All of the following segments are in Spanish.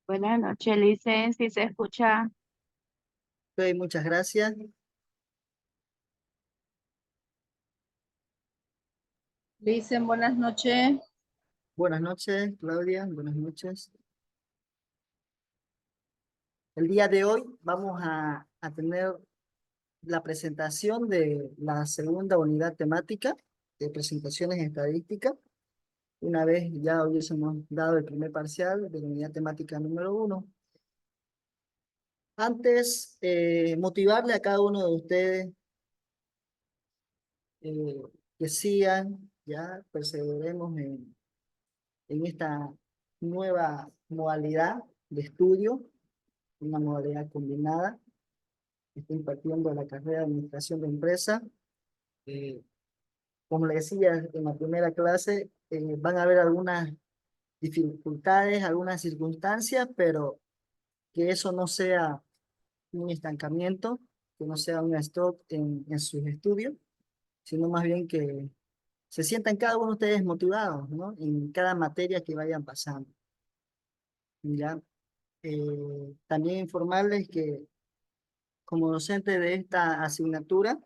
Buenas noches, Licen, si se escucha. Ok, muchas gracias. Dicen buenas noches. Buenas noches, Claudia. Buenas noches. El día de hoy vamos a tener la presentación de la segunda unidad temática de presentaciones estadísticas. Una vez ya hubiésemos dado el primer parcial de la unidad temática número 1. Antes, motivarle a cada uno de ustedes eh, que sigan, ya perseveremos en esta nueva modalidad de estudio, una modalidad combinada. Estoy impartiendo la carrera de Administración de Empresa. Eh, Como les decía en la primera clase, van a haber algunas dificultades, algunas circunstancias, pero que eso no sea un estancamiento, que no sea un stop en sus estudios, sino más bien que se sientan cada uno de ustedes motivados, ¿no? En cada materia que vayan pasando. ¿Ya? También informarles que como docente de esta asignatura,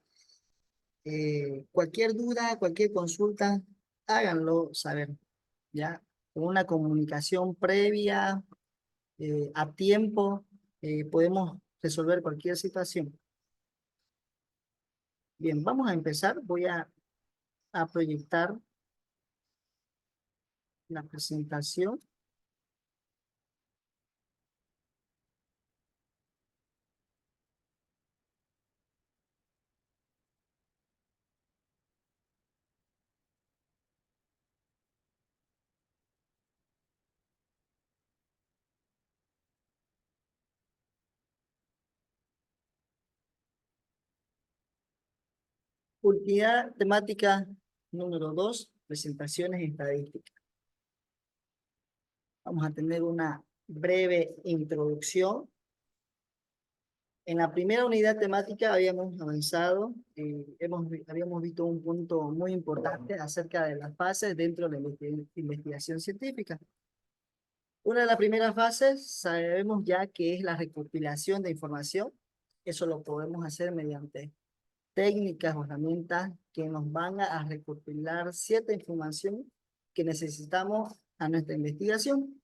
cualquier duda, cualquier consulta, háganlo saber, ¿ya? Con una comunicación previa, a tiempo, podemos resolver cualquier situación. Bien, vamos a empezar. Voy a proyectar la presentación. Unidad temática número 2, presentaciones estadísticas. Vamos a tener una breve introducción. En la primera unidad temática habíamos avanzado, habíamos visto un punto muy importante acerca de las fases dentro de la investigación científica. Una de las primeras fases sabemos ya que es la recopilación de información. Eso lo podemos hacer mediante técnicas o herramientas que nos van a recopilar cierta información que necesitamos a nuestra investigación.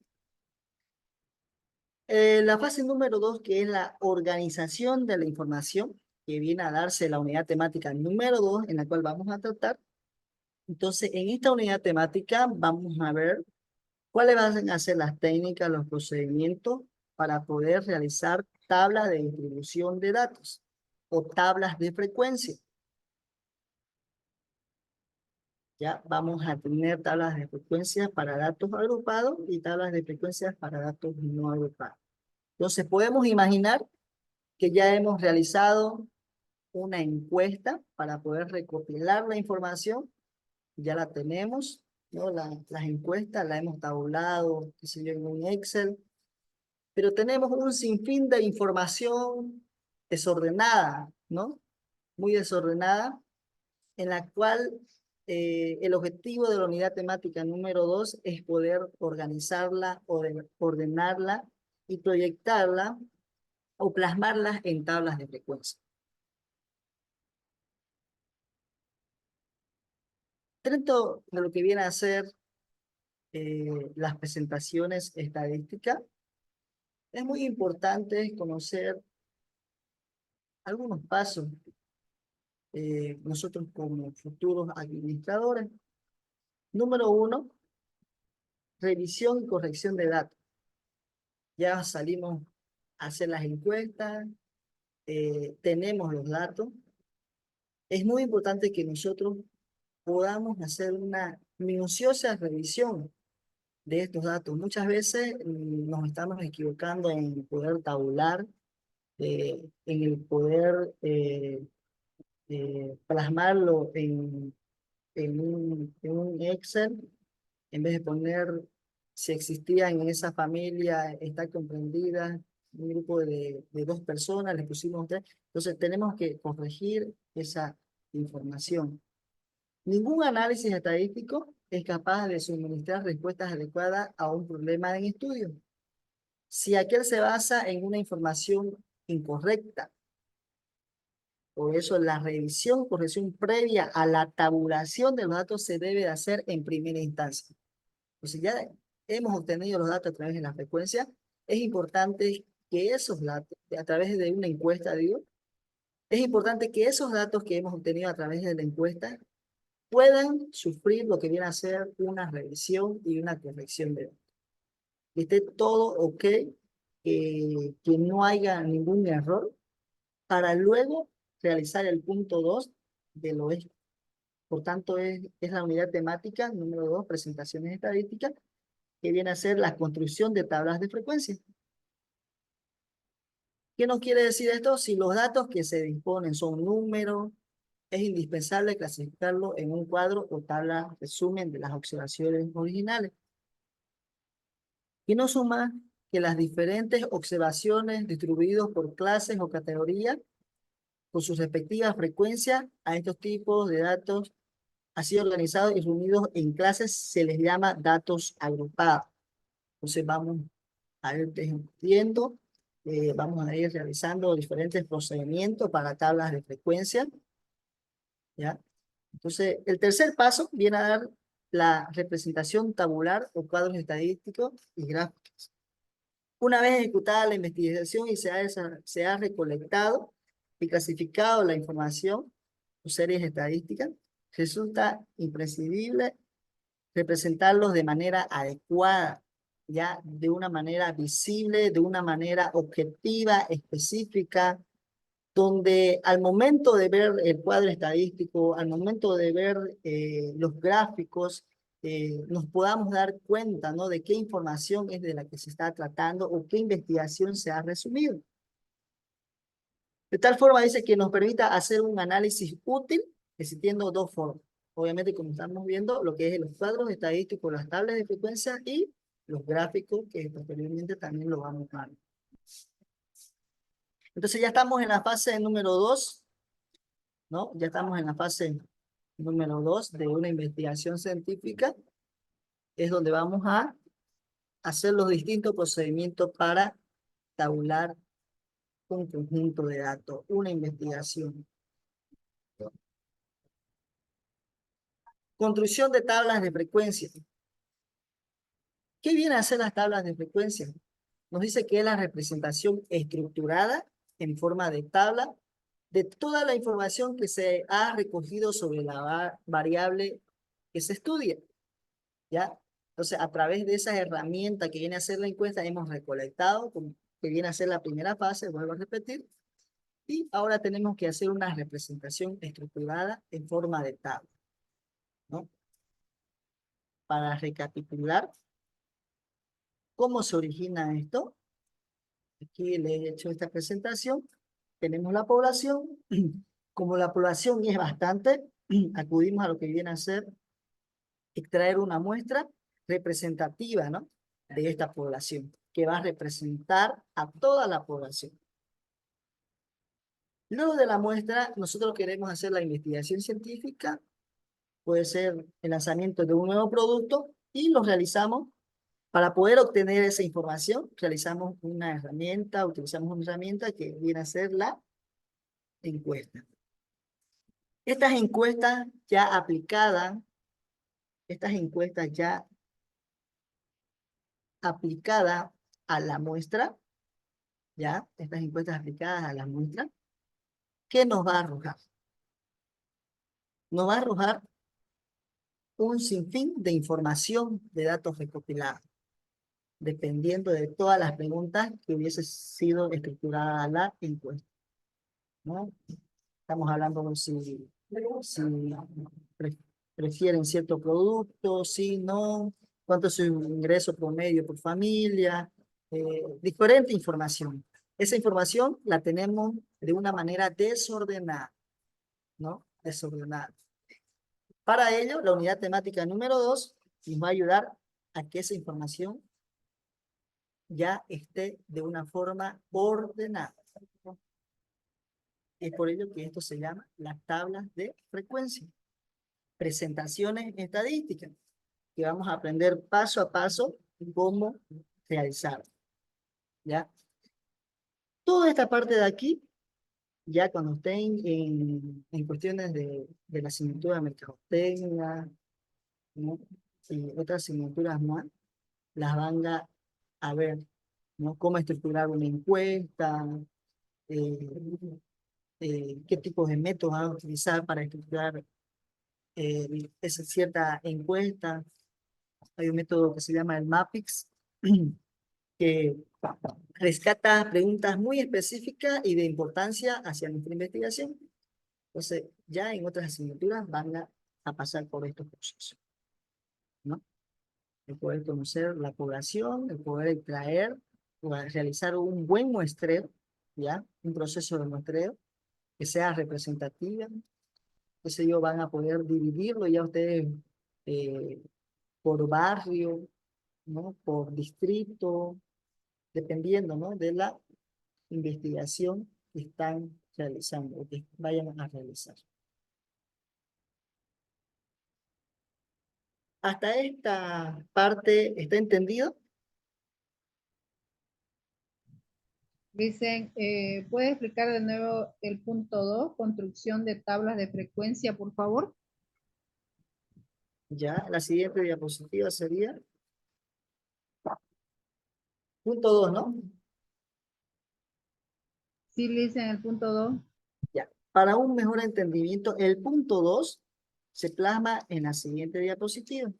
La fase número 2, que es la organización de la información, que viene a darse la unidad temática número 2, en la cual vamos a tratar. Entonces, en esta unidad temática vamos a ver cuáles van a ser las técnicas, los procedimientos para poder realizar tablas de distribución de datos o tablas de frecuencia. Ya vamos a tener tablas de frecuencias para datos agrupados y tablas de frecuencias para datos no agrupados. Entonces, podemos imaginar que ya hemos realizado una encuesta para poder recopilar la información. Ya la tenemos, ¿no? Las encuestas las hemos tabulado, qué sé yo, en un Excel, pero tenemos un sinfín de información desordenada, ¿no? Muy desordenada, en la cual el objetivo de la unidad temática número 2 es poder organizarla, ordenarla y proyectarla o plasmarla en tablas de frecuencia. Dentro de lo que viene a ser las presentaciones estadísticas, es muy importante conocer algunos pasos, nosotros como futuros administradores. Número 1, revisión y corrección de datos. Ya salimos a hacer las encuestas, tenemos los datos. Es muy importante que nosotros podamos hacer una minuciosa revisión de estos datos. Muchas veces nos estamos equivocando en poder tabular, en el poder plasmarlo en un Excel, en vez de poner si existían en esa familia, está comprendida un grupo de 2 personas, le pusimos 3. Entonces tenemos que corregir esa información. Ningún análisis estadístico es capaz de suministrar respuestas adecuadas a un problema en estudio. Si aquel se basa en una información incorrecta, por eso la revisión, corrección previa a la tabulación de los datos se debe de hacer en primera instancia. Entonces ya hemos obtenido los datos a través de la frecuencia, es importante que esos datos, a través de una encuesta, digo, es importante que esos datos que hemos obtenido a través de la encuesta puedan sufrir lo que viene a ser una revisión y una corrección de datos. Que esté todo ok, que no haya ningún error, para luego realizar el punto 2 del oeste. Por tanto, es la unidad temática número 2, presentaciones estadísticas, que viene a ser la construcción de tablas de frecuencia. ¿Qué nos quiere decir esto? Si los datos que se disponen son números, es indispensable clasificarlo en un cuadro o tabla resumen de las observaciones originales. Y no son más que las diferentes observaciones distribuidas por clases o categorías con sus respectivas frecuencias a estos tipos de datos así organizados y reunidos en clases se les llama datos agrupados. Entonces vamos a ir viendo, vamos a ir realizando diferentes procedimientos para tablas de frecuencia, ¿ya? Entonces el tercer paso viene a dar la representación tabular o cuadros estadísticos y gráficos. Una vez ejecutada la investigación y se ha recolectado y clasificado la información o series estadísticas, resulta imprescindible representarlos de manera adecuada, ya de una manera visible, de una manera objetiva, específica, donde al momento de ver el cuadro estadístico, al momento de ver los gráficos, nos podamos dar cuenta, ¿no?, de qué información es de la que se está tratando o qué investigación se ha resumido. De tal forma dice que nos permita hacer un análisis útil existiendo dos formas. Obviamente, como estamos viendo, lo que es los cuadros estadísticos, las tablas de frecuencia y los gráficos, que posteriormente también lo vamos a ver. Entonces ya estamos en la fase número 2, ¿no? Ya estamos en la fase número 2 de una investigación científica. Es donde vamos a hacer los distintos procedimientos para tabular un conjunto de datos, una investigación. Construcción de tablas de frecuencia. ¿Qué viene a ser las tablas de frecuencia? Nos dice que es la representación estructurada en forma de tabla de toda la información que se ha recogido sobre la variable que se estudia, ¿ya? Entonces, a través de esa herramienta que viene a ser la encuesta, hemos recolectado, que viene a ser la primera fase, vuelvo a repetir, y ahora tenemos que hacer una representación estructurada en forma de tabla, ¿no? Para recapitular, ¿cómo se origina esto? Aquí le he hecho esta presentación. Tenemos la población. Como la población es bastante, acudimos a lo que viene a ser extraer una muestra representativa, ¿no?, de esta población, que va a representar a toda la población. Luego de la muestra, nosotros queremos hacer la investigación científica, puede ser el lanzamiento de un nuevo producto, y lo realizamos. Para poder obtener esa información, realizamos una herramienta, utilizamos una herramienta que viene a ser la encuesta. Estas encuestas ya aplicadas, a la muestra, ya, estas encuestas aplicadas a la muestra, ¿qué nos va a arrojar? Nos va a arrojar un sinfín de información de datos recopilados, dependiendo de todas las preguntas que hubiese sido estructurada la encuesta, ¿no? Estamos hablando de si prefieren cierto producto, si no, cuánto es su ingreso promedio por familia, diferente información. Esa información la tenemos de una manera desordenada, ¿no? Desordenada. Para ello, la unidad temática número 2 nos va a ayudar a que esa información ya esté de una forma ordenada. Es por ello que esto se llama las tablas de frecuencia. Presentaciones estadísticas, que vamos a aprender paso a paso cómo realizar. ¿ya? Toda esta parte de aquí, ya cuando estén en cuestiones de la asignatura de mercadotecnia, ¿no? Y otras asignaturas más, las van a ver, ¿no? Cómo estructurar una encuesta, eh, qué tipos de métodos van a utilizar para estructurar esa cierta encuesta. Hay un método que se llama el MAPIX, que rescata preguntas muy específicas y de importancia hacia nuestra investigación. Entonces, ya en otras asignaturas van a pasar por estos procesos, ¿no? El poder conocer la población, el poder extraer, o realizar un buen muestreo, ¿ya? Un proceso de muestreo que sea representativa. Entonces ellos van a poder dividirlo ya ustedes eh, por barrio, ¿no? Por distrito, dependiendo, ¿no? De la investigación que están realizando o que vayan a realizar. Hasta esta parte, ¿está entendido? Dicen, ¿puede explicar de nuevo el punto 2, construcción de tablas de frecuencia, por favor? Ya, la siguiente diapositiva sería punto 2, ¿no? Sí, dicen el punto 2. Ya. Para un mejor entendimiento, el punto 2 se plasma en la siguiente diapositiva.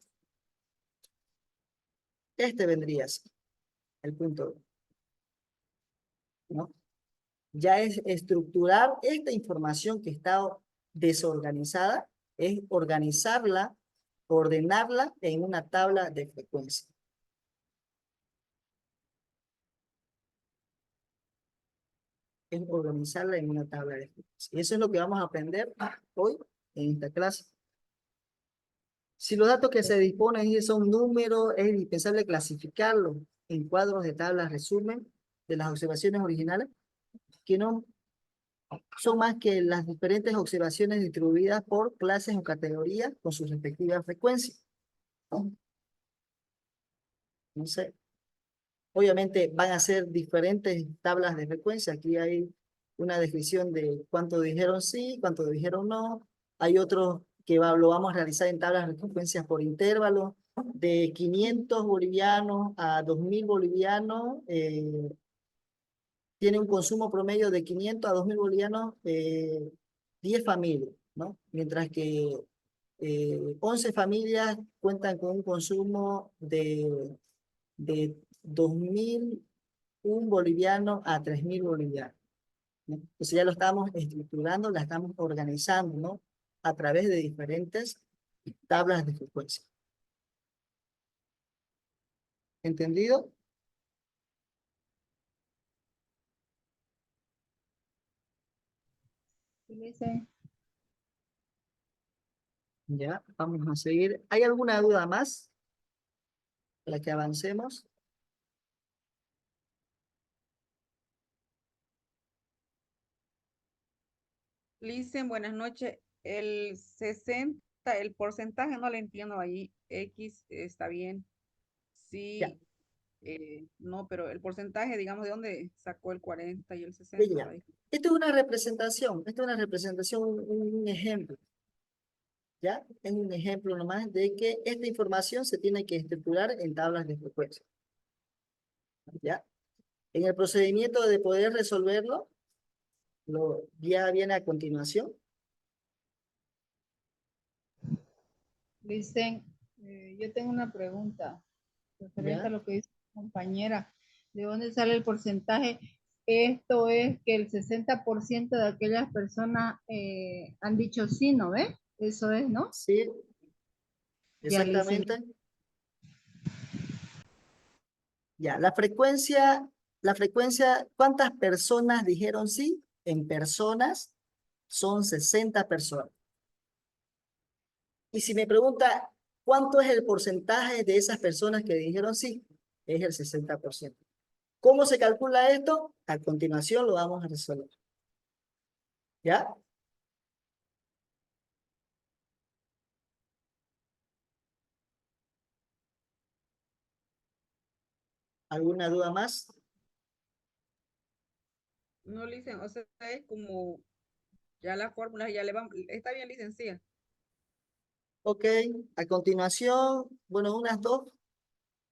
Este vendría así, el punto 2, ¿no? Ya es estructurar esta información que está desorganizada, es organizarla, ordenarla en una tabla de frecuencia. Es organizarla en una tabla de frecuencia. Y eso es lo que vamos a aprender hoy en esta clase. Si los datos que se disponen son números, es indispensable clasificarlos en cuadros de tablas resumen de las observaciones originales, que no son más que las diferentes observaciones distribuidas por clases o categorías con sus respectivas frecuencias. No sé. Obviamente van a ser diferentes tablas de frecuencia. Aquí hay una descripción de cuánto dijeron sí, cuánto dijeron no. Hay otros que lo vamos a realizar en tablas de frecuencias por intervalo, de 500 bolivianos a 2000 bolivianos. Tiene un consumo promedio de 500 a 2000 bolivianos, 10 familias, ¿no? Mientras que 11 familias cuentan con un consumo de 2001 bolivianos a 3000 bolivianos, ¿no? Entonces ya lo estamos estructurando, la estamos organizando, ¿no? A través de diferentes tablas de frecuencia. ¿Entendido? Sí, dicen. Ya, vamos a seguir. ¿Hay alguna duda más para que avancemos? Listen, buenas noches. El 60, el porcentaje no lo entiendo ahí. X está bien. Ya, Sí, no, pero el porcentaje, digamos, ¿de dónde sacó el 40 y el ya, 60? ya. Esto es una representación, un ejemplo. ¿Ya? Es un ejemplo nomás de que esta información se tiene que estructurar en tablas de frecuencia. ¿Ya? En el procedimiento de poder resolverlo, ya viene a continuación. Dicen, yo tengo una pregunta referente a ¿Ya? lo que dice mi compañera. ¿De dónde sale el porcentaje? Esto es que el 60% de aquellas personas han dicho sí, ¿no ve? Eso es, ¿no? Sí, Ya le dicen. exactamente. Ya, la frecuencia, ¿cuántas personas dijeron sí? En personas son 60 personas. Y si me pregunta, ¿cuánto es el porcentaje de esas personas que dijeron sí? Es el 60%. ¿Cómo se calcula esto? A continuación lo vamos a resolver. ¿Ya? ¿Alguna duda más? No, licen, o sea, es como ya la fórmula, ya le vamos, está bien, licencia. Ok, a continuación, bueno, unas dos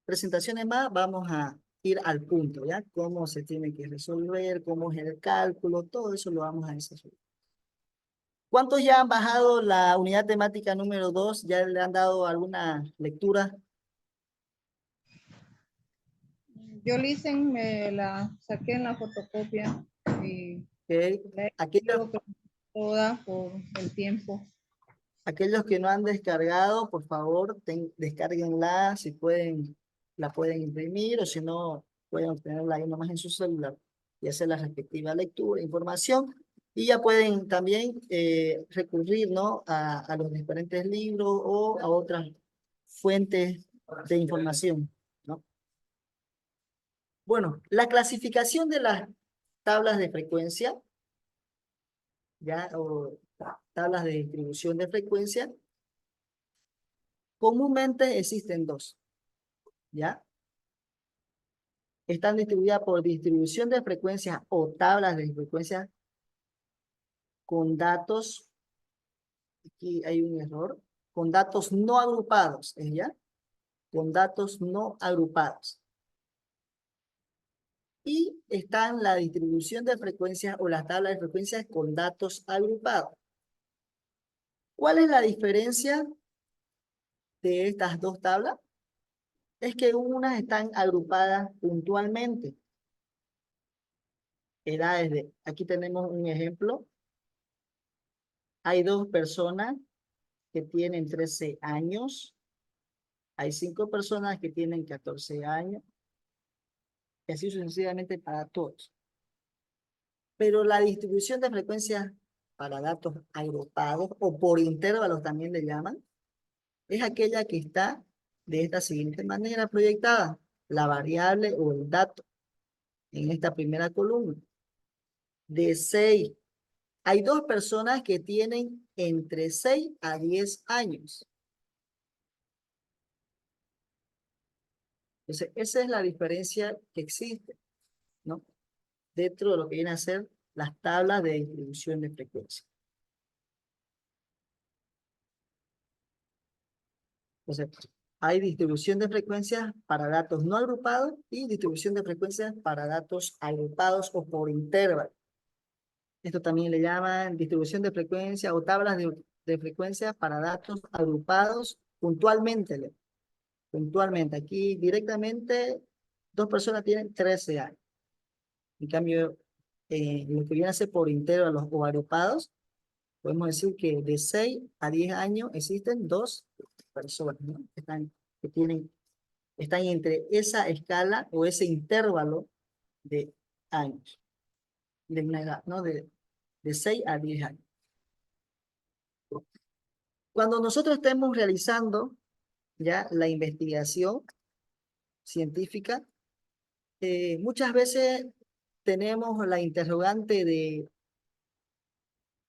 presentaciones más, vamos a ir al punto, ¿ya? Cómo se tiene que resolver, cómo es el cálculo, todo eso lo vamos a desarrollar. ¿Cuántos ya han bajado la unidad temática número 2? ¿Ya le han dado alguna lectura? Yo Listen me la saqué en la fotocopia y Ok. la he Aquellos, ido toda por el tiempo. aquellos que no han descargado, por favor, descárguenla, si pueden, la pueden imprimir o si no, pueden obtenerla ahí nomás en su celular y hacer la respectiva lectura, información. Y ya pueden también recurrir, ¿no? a los diferentes libros o a otras fuentes de información, ¿no? Bueno, la clasificación de las tablas de frecuencia, ya, o tablas de distribución de frecuencia, comúnmente existen dos, ¿ya? Están distribuidas por distribución de frecuencias o tablas de frecuencias con datos, aquí hay un error, con datos no agrupados, ¿ya? Con datos no agrupados. Y están la distribución de frecuencias o las tablas de frecuencias con datos agrupados. ¿Cuál es la diferencia de estas dos tablas? Es que unas están agrupadas puntualmente. Aquí tenemos un ejemplo. Hay dos personas que tienen 13 años. Hay 5 personas que tienen 14 años. Y así sucesivamente para todos. Pero la distribución de frecuencias para datos agrupados o por intervalos también le llaman, es aquella que está de esta siguiente manera proyectada. La variable o el dato en esta primera columna. De 6. Hay dos personas que tienen entre 6 a 10 años. Entonces, esa es la diferencia que existe, ¿no? Dentro de lo que viene a ser las tablas de distribución de frecuencia. Entonces, hay distribución de frecuencias para datos no agrupados y distribución de frecuencias para datos agrupados o por intervalo. Esto también le llaman distribución de frecuencia o tablas de frecuencia para datos agrupados puntualmente. Puntualmente, aquí directamente, dos personas tienen 13 años. En cambio, lo que viene a ser por intervalos o agrupados, podemos decir que de 6 a 10 años existen dos personas, ¿no? Están entre esa escala o ese intervalo de años, de una edad, ¿no? De 6 a 10 años. Cuando nosotros estemos realizando ya la investigación científica, muchas veces tenemos la interrogante de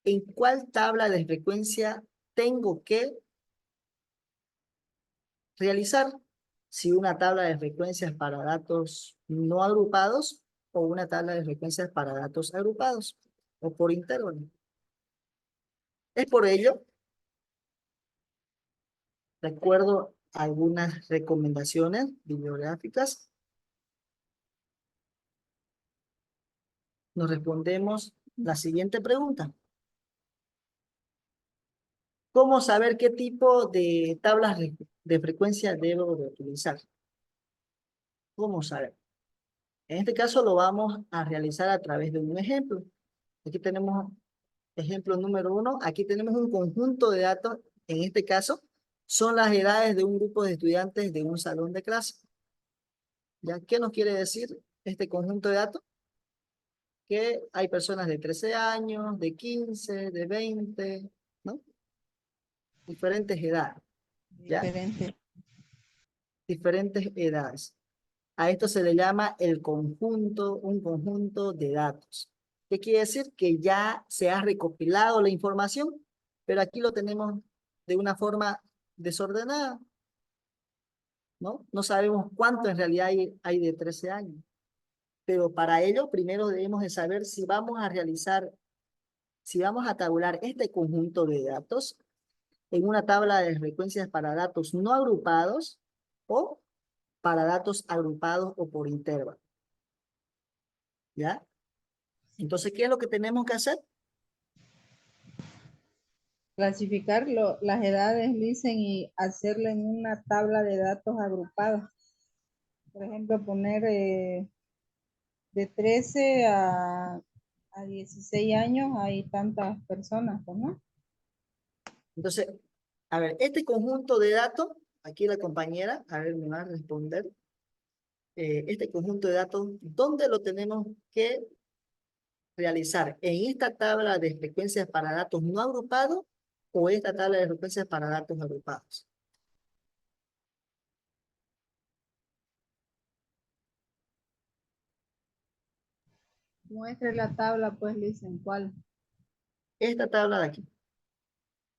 ¿en cuál tabla de frecuencia tengo que realizar? Si una tabla de frecuencias para datos no agrupados o una tabla de frecuencias para datos agrupados o por intervalo. Es por ello, de acuerdo a algunas recomendaciones bibliográficas, nos respondemos la siguiente pregunta. ¿Cómo saber qué tipo de tablas de frecuencia debo de utilizar? ¿Cómo saber? En este caso lo vamos a realizar a través de un ejemplo. Aquí tenemos ejemplo número 1. Aquí tenemos un conjunto de datos. En este caso, son las edades de un grupo de estudiantes de un salón de clase. ¿Ya? ¿Qué nos quiere decir este conjunto de datos? Que hay personas de 13 años, de 15, de 20, ¿no? Diferentes edades, ¿ya? Diferente. Diferentes edades. A esto se le llama un conjunto de datos. ¿Qué quiere decir? Que ya se ha recopilado la información, pero aquí lo tenemos de una forma desordenada, ¿no? No sabemos cuánto en realidad hay de 13 años. Pero para ello, primero debemos de saber si vamos a tabular este conjunto de datos en una tabla de frecuencias para datos no agrupados o para datos agrupados o por intervalo. ¿Ya? Entonces, ¿qué es lo que tenemos que hacer? Clasificar las edades, dicen, y hacerlo en una tabla de datos agrupados. Por ejemplo, poner de 13 a 16 años hay tantas personas, pues, ¿no? Entonces, a ver, este conjunto de datos, aquí la compañera, a ver, me va a responder. Este conjunto de datos, ¿dónde lo tenemos que realizar? ¿En esta tabla de frecuencias para datos no agrupados o esta tabla de frecuencias para datos agrupados? Muestre la tabla, pues, dicen, ¿cuál? Esta tabla de aquí,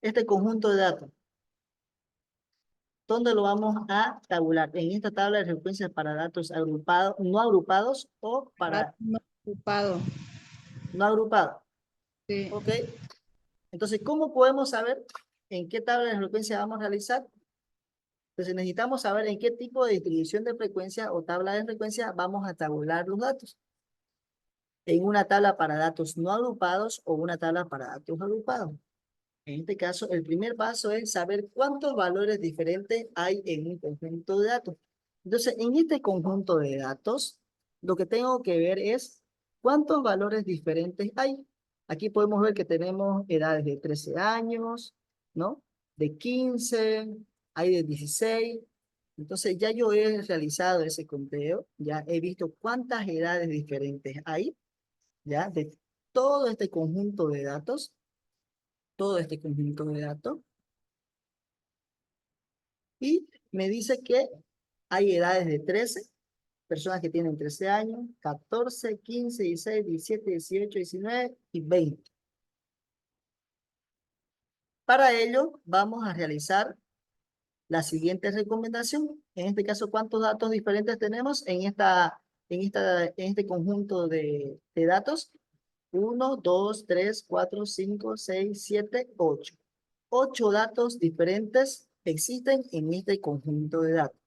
este conjunto de datos, ¿dónde lo vamos a tabular? ¿En esta tabla de frecuencias para datos agrupados, no agrupados o para No ocupado. no agrupados? Sí. ¿Ok? Entonces, ¿cómo podemos saber en qué tabla de frecuencia vamos a realizar? Entonces, necesitamos saber en qué tipo de distribución de frecuencia o tabla de frecuencia vamos a tabular los datos. En una tabla para datos no agrupados o una tabla para datos agrupados. En este caso, el primer paso es saber cuántos valores diferentes hay en un conjunto de datos. Entonces, en este conjunto de datos, lo que tengo que ver es cuántos valores diferentes hay. Aquí podemos ver que tenemos edades de 13 años, ¿no? De 15, hay de 16. Entonces, ya yo he realizado ese conteo, ya he visto cuántas edades diferentes hay, ¿ya? De todo este conjunto de datos, todo este conjunto de datos. Y me dice que hay edades de 13, personas que tienen 13 años, 14, 15, 16, 17, 18, 19 y 20. Para ello, vamos a realizar la siguiente recomendación. En este caso, ¿cuántos datos diferentes tenemos en este conjunto de datos? 1, 2, 3, 4, 5, 6, 7, 8. 8 datos diferentes existen en este conjunto de datos,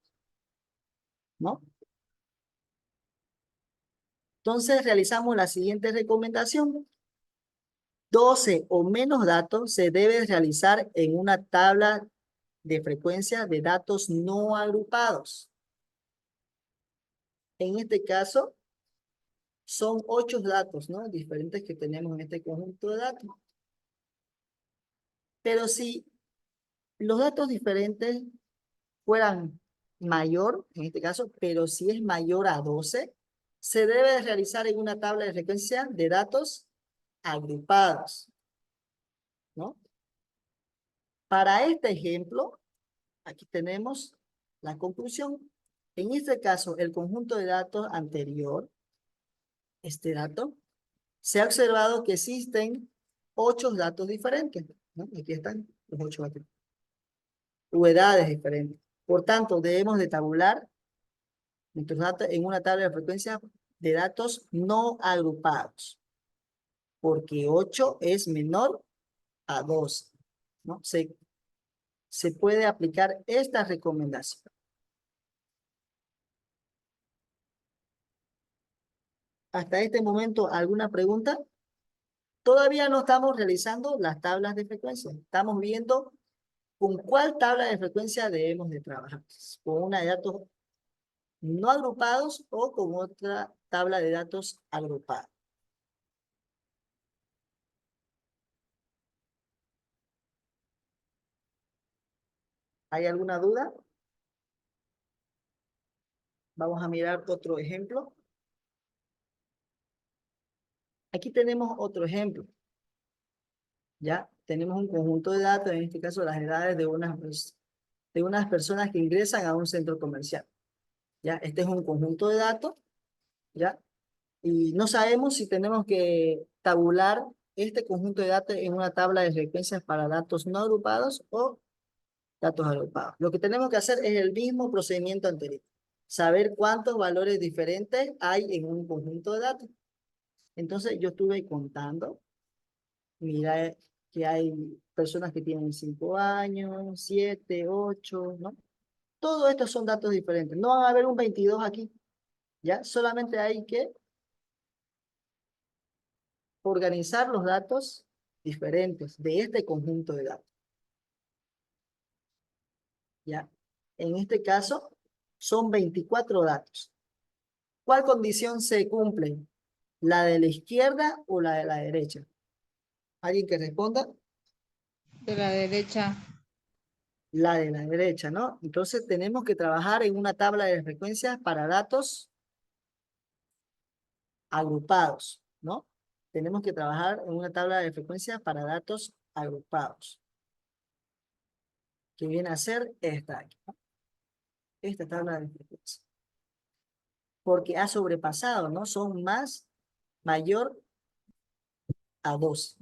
¿no? Entonces realizamos la siguiente recomendación. 12 o menos datos se debe realizar en una tabla de frecuencia de datos no agrupados. En este caso, son 8 datos, ¿no? Diferentes que tenemos en este conjunto de datos. Pero si los datos diferentes fueran mayor, en este caso, pero si es mayor a 12, se debe realizar en una tabla de frecuencia de datos agrupados, ¿no? Para este ejemplo, aquí tenemos la conclusión. En este caso, el conjunto de datos anterior, este dato, se ha observado que existen 8 datos diferentes, ¿no? Aquí están los 8 datos. O edades diferentes. Por tanto, debemos de tabular nuestros datos en una tabla de frecuencia de datos no agrupados. Porque 8 es menor a 12, ¿no? Se puede aplicar esta recomendación. Hasta este momento, ¿alguna pregunta? Todavía no estamos realizando las tablas de frecuencia. Estamos viendo con cuál tabla de frecuencia debemos de trabajar. Con una de datos no agrupados o con otra tabla de datos agrupada. ¿Hay alguna duda? Vamos a mirar otro ejemplo. Aquí tenemos otro ejemplo. Ya tenemos un conjunto de datos, en este caso las edades de unas personas que ingresan a un centro comercial. Ya, este es un conjunto de datos, ya, y no sabemos si tenemos que tabular este conjunto de datos en una tabla de frecuencias para datos no agrupados o datos agrupados. Lo que tenemos que hacer es el mismo procedimiento anterior. saber cuántos valores diferentes hay en un conjunto de datos. Entonces yo estuve contando, mira que hay personas que tienen 5 años, 7, 8, ¿no? Todos estos son datos diferentes. No va a haber un 22 aquí, ¿ya? Solamente hay que organizar los datos diferentes de este conjunto de datos, ¿ya? En este caso, son 24 datos. ¿Cuál condición se cumple? ¿La de la izquierda o la de la derecha? ¿Alguien que responda? De la derecha. La de la derecha, ¿no? Entonces tenemos que trabajar en una tabla de frecuencias para datos agrupados, ¿no? Tenemos que trabajar en una tabla de frecuencias para datos agrupados, que viene a ser esta aquí, ¿no? Esta tabla de frecuencias. Porque ha sobrepasado, ¿no? Son mayor a 12.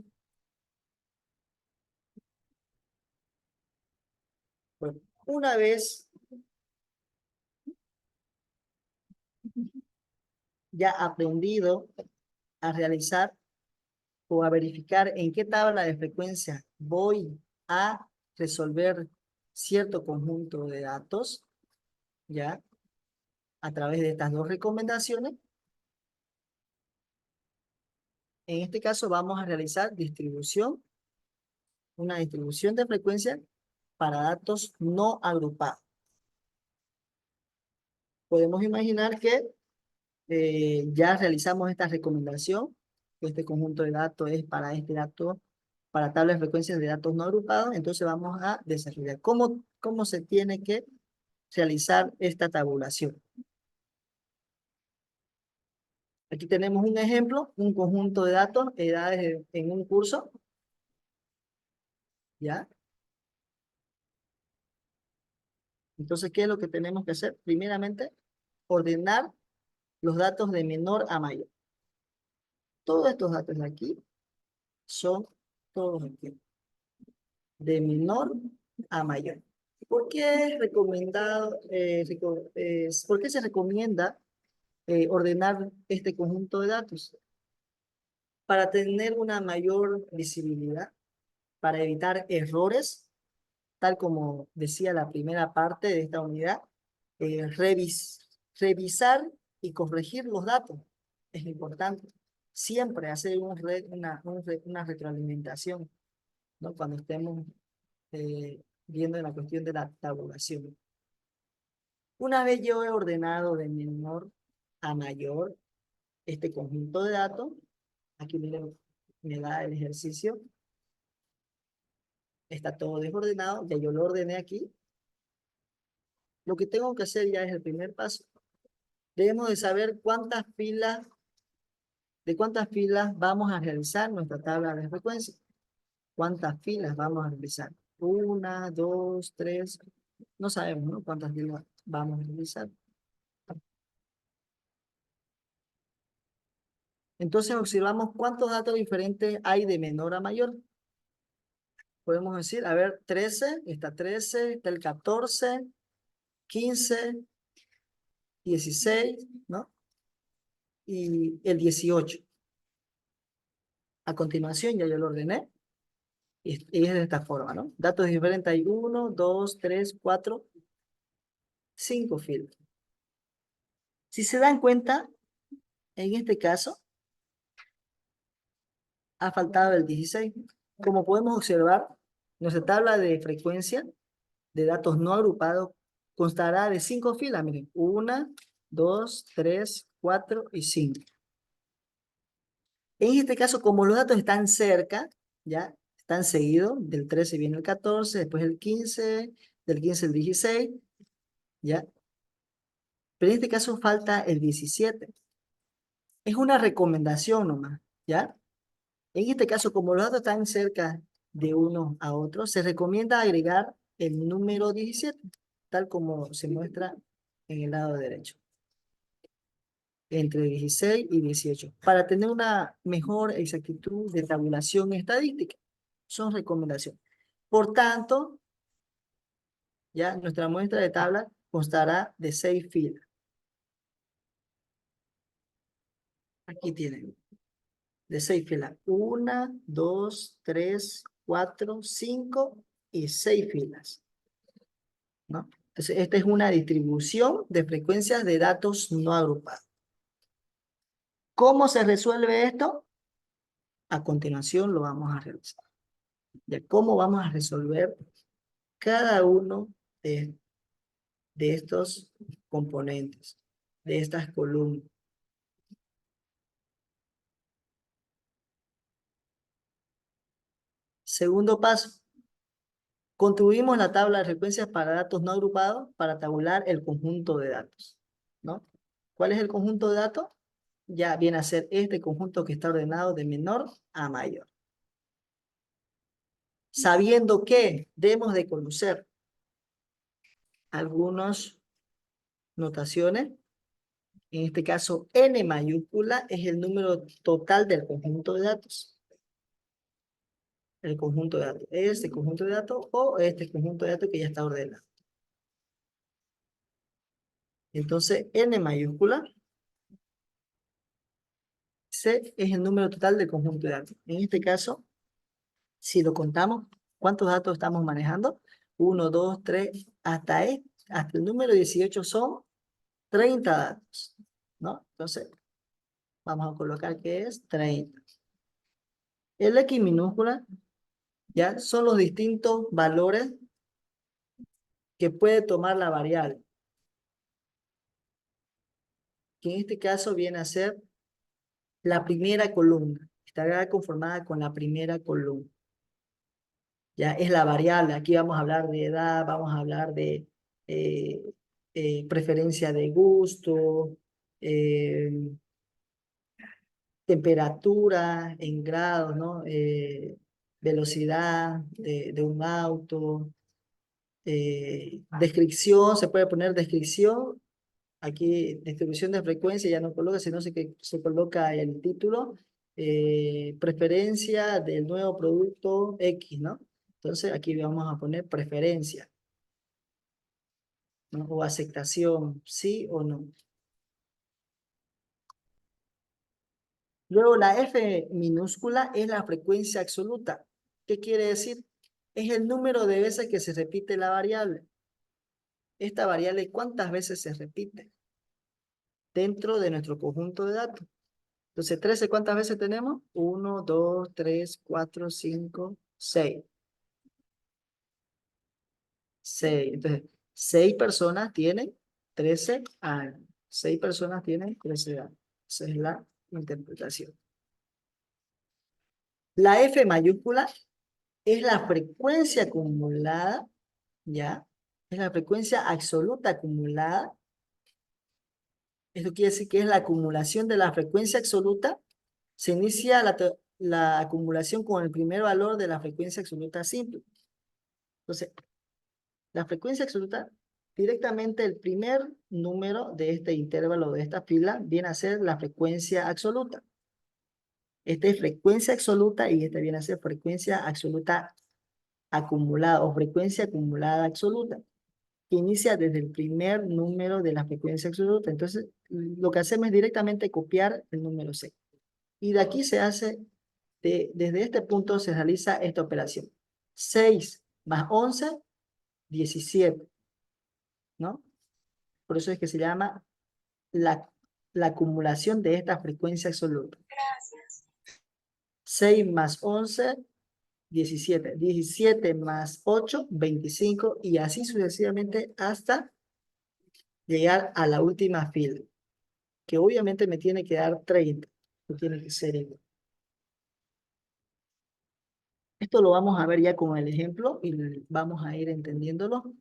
Bueno, una vez ya aprendido a realizar o a verificar en qué tabla de frecuencia voy a resolver cierto conjunto de datos, ya, a través de estas dos recomendaciones. En este caso vamos a realizar una distribución de frecuencia para datos no agrupados. Podemos imaginar que ya realizamos esta recomendación. Este conjunto de datos es para este dato, para tablas de frecuencias de datos no agrupados. Entonces vamos a desarrollar cómo se tiene que realizar esta tabulación. Aquí tenemos un ejemplo, un conjunto de datos, edades en un curso. ¿Ya? Entonces, ¿qué es lo que tenemos que hacer? Primeramente, ordenar los datos de menor a mayor. Todos estos datos de aquí son todos aquí, de menor a mayor. ¿Por qué es recomendado, por qué se recomienda ordenar este conjunto de datos? Para tener una mayor visibilidad, para evitar errores, tal como decía la primera parte de esta unidad, revisar y corregir los datos. Es importante. Siempre hacer una retroalimentación, ¿no? Cuando estemos viendo la cuestión de la tabulación. Una vez yo he ordenado de menor a mayor este conjunto de datos, aquí miren, me da el ejercicio, está todo desordenado, ya yo lo ordené aquí. Lo que tengo que hacer ya es el primer paso. Debemos de saber de cuántas filas vamos a realizar nuestra tabla de frecuencia. ¿Cuántas filas vamos a realizar? 1, 2, 3, no sabemos, ¿no? ¿Cuántas filas vamos a realizar? Entonces observamos cuántos datos diferentes hay de menor a mayor. Podemos decir, a ver, 13, está el 14, 15, 16, ¿no? Y el 18. A continuación ya yo lo ordené. Y es de esta forma, ¿no? Datos diferentes hay 1, 2, 3, 4, 5 filas. Si se dan cuenta, en este caso, ha faltado el 16. Como podemos observar, nuestra tabla de frecuencia de datos no agrupados constará de 5 filas. Miren, 1, 2, 3, 4 y 5. En este caso, como los datos están cerca, ya están seguidos, del 13 viene el 14, después el 15, del 15 el 16, ya. Pero en este caso falta el 17. Es una recomendación nomás, ¿ya? En este caso, como los datos están cerca de uno a otro, se recomienda agregar el número 17, tal como se muestra en el lado derecho. Entre 16 y 18, para tener una mejor exactitud de tabulación estadística. Son recomendaciones. Por tanto, ya nuestra muestra de tabla constará de 6 filas. Aquí tienen de 6 filas. 1, 2, 3, 4, 5 y 6 filas, ¿no? Entonces, esta es una distribución de frecuencias de datos no agrupados. ¿Cómo se resuelve esto? A continuación lo vamos a realizar. ¿De cómo vamos a resolver cada uno de estos componentes, de estas columnas? Segundo paso. Construimos la tabla de frecuencias para datos no agrupados para tabular el conjunto de datos, ¿no? ¿Cuál es el conjunto de datos? Ya viene a ser este conjunto que está ordenado de menor a mayor. Sabiendo que debemos de conocer algunas notaciones, en este caso n mayúscula es el número total del conjunto de datos. El conjunto de datos, este conjunto de datos o este conjunto de datos que ya está ordenado. Entonces, n mayúscula C es el número total del conjunto de datos. En este caso, si lo contamos, ¿cuántos datos estamos manejando? 1, 2, 3, hasta el número 18 son 30 datos, ¿no? Entonces, vamos a colocar que es 30. El X minúscula, ya son los distintos valores que puede tomar la variable, que en este caso viene a ser la primera columna. Estará conformada con la primera columna. Ya es la variable. Aquí vamos a hablar de edad, vamos a hablar de preferencia de gusto, eh, temperatura en grados, ¿no? Velocidad de un auto, descripción, se puede poner descripción. Aquí distribución de frecuencia ya no coloca, sino que se coloca el título, preferencia del nuevo producto X, ¿no? Entonces aquí vamos a poner preferencia, ¿no? O aceptación, sí o no. Luego la F minúscula es la frecuencia absoluta. ¿Qué quiere decir? Es el número de veces que se repite la variable. Esta variable, ¿cuántas veces se repite dentro de nuestro conjunto de datos? Entonces, 13, ¿cuántas veces tenemos? 1, 2, 3, 4, 5, 6. 6. Entonces, 6 personas tienen 13 años. 6 personas tienen 13 años. Esa es la interpretación. La F mayúscula es la frecuencia acumulada, ¿ya? Es la frecuencia absoluta acumulada. Esto quiere decir que es la acumulación de la frecuencia absoluta. Se inicia la acumulación con el primer valor de la frecuencia absoluta simple. Entonces, la frecuencia absoluta, directamente el primer número de este intervalo, de esta fila, viene a ser la frecuencia absoluta. Esta es frecuencia absoluta y esta viene a ser frecuencia absoluta acumulada o frecuencia acumulada absoluta, que inicia desde el primer número de la frecuencia absoluta. Entonces, lo que hacemos es directamente copiar el número 6. Y de aquí se hace, desde este punto se realiza esta operación. 6 más 11, 17, ¿no? Por eso es que se llama la acumulación de esta frecuencia absoluta. 6 más 11, 17. 17 más 8, 25. Y así sucesivamente hasta llegar a la última fila, que obviamente me tiene que dar 30. Que tiene que ser igual. Esto lo vamos a ver ya con el ejemplo y vamos a ir entendiéndolo.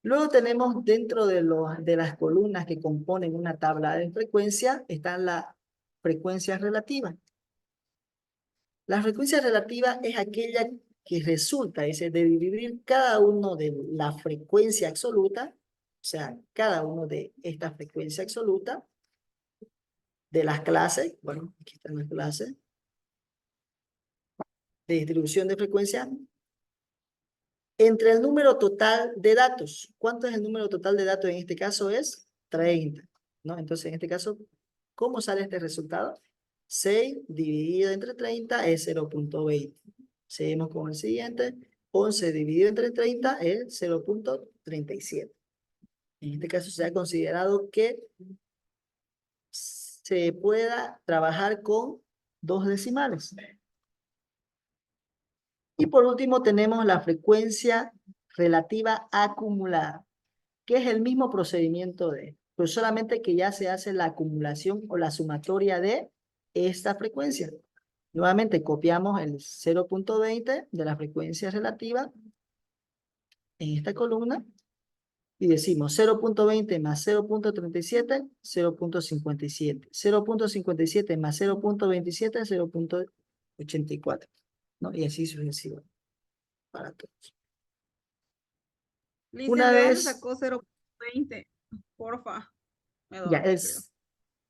Luego tenemos dentro de las columnas que componen una tabla de frecuencia, están las frecuencias relativas. La frecuencia relativa es aquella que resulta, es de dividir cada uno de la frecuencia absoluta, o sea, cada uno de esta frecuencia absoluta de las clases, bueno, aquí están las clases de distribución de frecuencia, entre el número total de datos. ¿Cuánto es el número total de datos? En este caso es 30, ¿no? Entonces, en este caso, ¿cómo sale este resultado? 6 dividido entre 30 es 0.20. Seguimos con el siguiente. 11 dividido entre 30 es 0.37. En este caso se ha considerado que se pueda trabajar con 2 decimales. Y por último tenemos la frecuencia relativa acumulada, que es el mismo procedimiento de, pero solamente que ya se hace la acumulación o la sumatoria de esta frecuencia. Nuevamente copiamos el 0.20 de la frecuencia relativa en esta columna y decimos 0.20 más 0.37, 0.57. 0.57 más 0.27, 0.84. ¿No? Y así sucesivo para todos. Licen, Una ¿de dónde vez, sacó 0.20? Porfa, me ya dormí, creo. es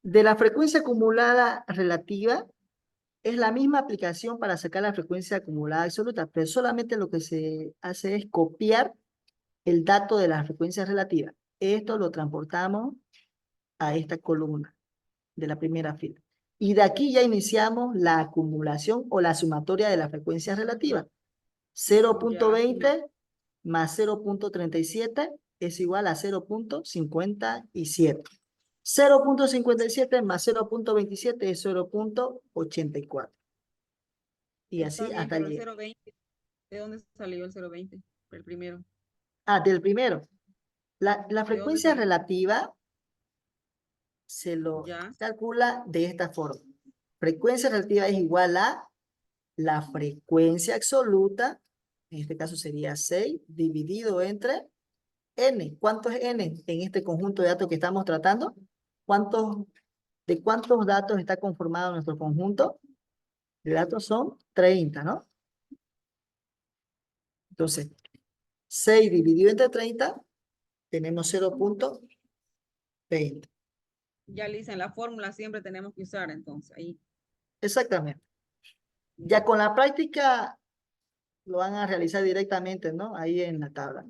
de la frecuencia acumulada relativa, es la misma aplicación para sacar la frecuencia acumulada absoluta, pero solamente lo que se hace es copiar el dato de la frecuencia relativa. Esto lo transportamos a esta columna de la primera fila. Y de aquí ya iniciamos la acumulación o la sumatoria de la frecuencia relativa. 0.20 más 0.37 es igual a 0.57. 0.57 más 0.27 es 0.84. Y Está así bien, hasta pero el allí. 0.20, ¿de dónde salió el 0.20? El primero. Ah, del primero. La ¿De dónde frecuencia salió? relativa se lo Ya. calcula de esta forma. Frecuencia relativa es igual a la frecuencia absoluta, en este caso sería 6, dividido entre n. ¿Cuánto es n en este conjunto de datos que estamos tratando? ¿De cuántos datos está conformado nuestro conjunto? De datos son 30, ¿no? Entonces, 6 dividido entre 30, tenemos 0.20. Ya Licen, la fórmula siempre tenemos que usar, entonces, ahí. Exactamente. Ya con la práctica lo van a realizar directamente, ¿no? Ahí en la tabla.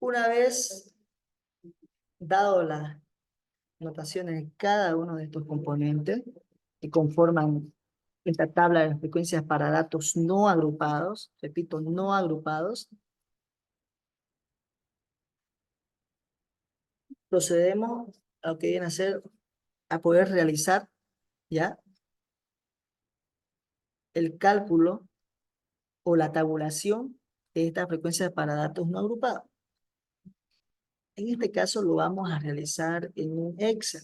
Una vez dado las notaciones de cada uno de estos componentes que conforman esta tabla de frecuencias para datos no agrupados, repito, no agrupados, procedemos a lo que viene a ser, a poder realizar, ¿ya? El cálculo o la tabulación de estas frecuencias para datos no agrupados. En este caso lo vamos a realizar en un Excel.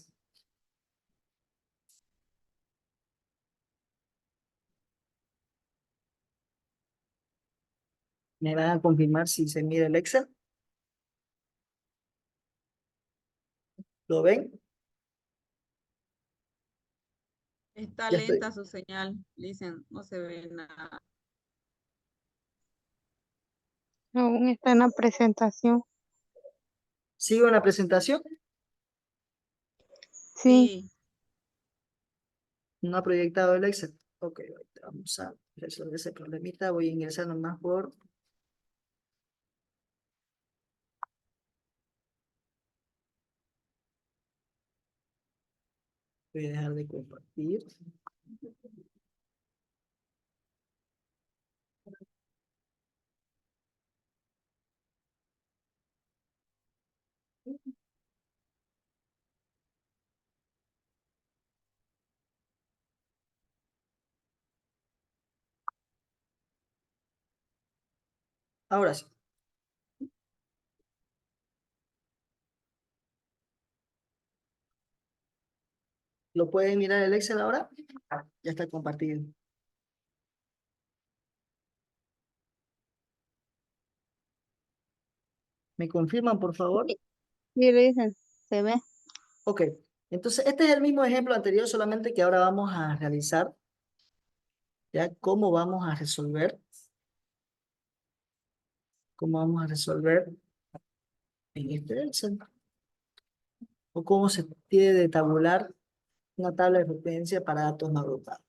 ¿Me van a confirmar si se mira el Excel? ¿Lo ven? Está Ya estoy. lenta su señal, Licen, no se ve nada. Aún está en la presentación. ¿Sigo en la presentación? Sí, Sí, No ha proyectado el Excel. Ok, ahorita vamos a resolver ese problemita. Voy a ingresar nomás por... Voy a dejar de compartir. Ahora sí. ¿Lo pueden mirar el Excel ahora? Ya está compartido. ¿Me confirman, por favor? sí, le dicen, se ve. Ok. Entonces, este es el mismo ejemplo anterior, solamente que ahora vamos a realizar ya cómo vamos a resolver. Cómo vamos a resolver en este Excel. O cómo se tiene de tabular una tabla de frecuencia para datos no agrupados.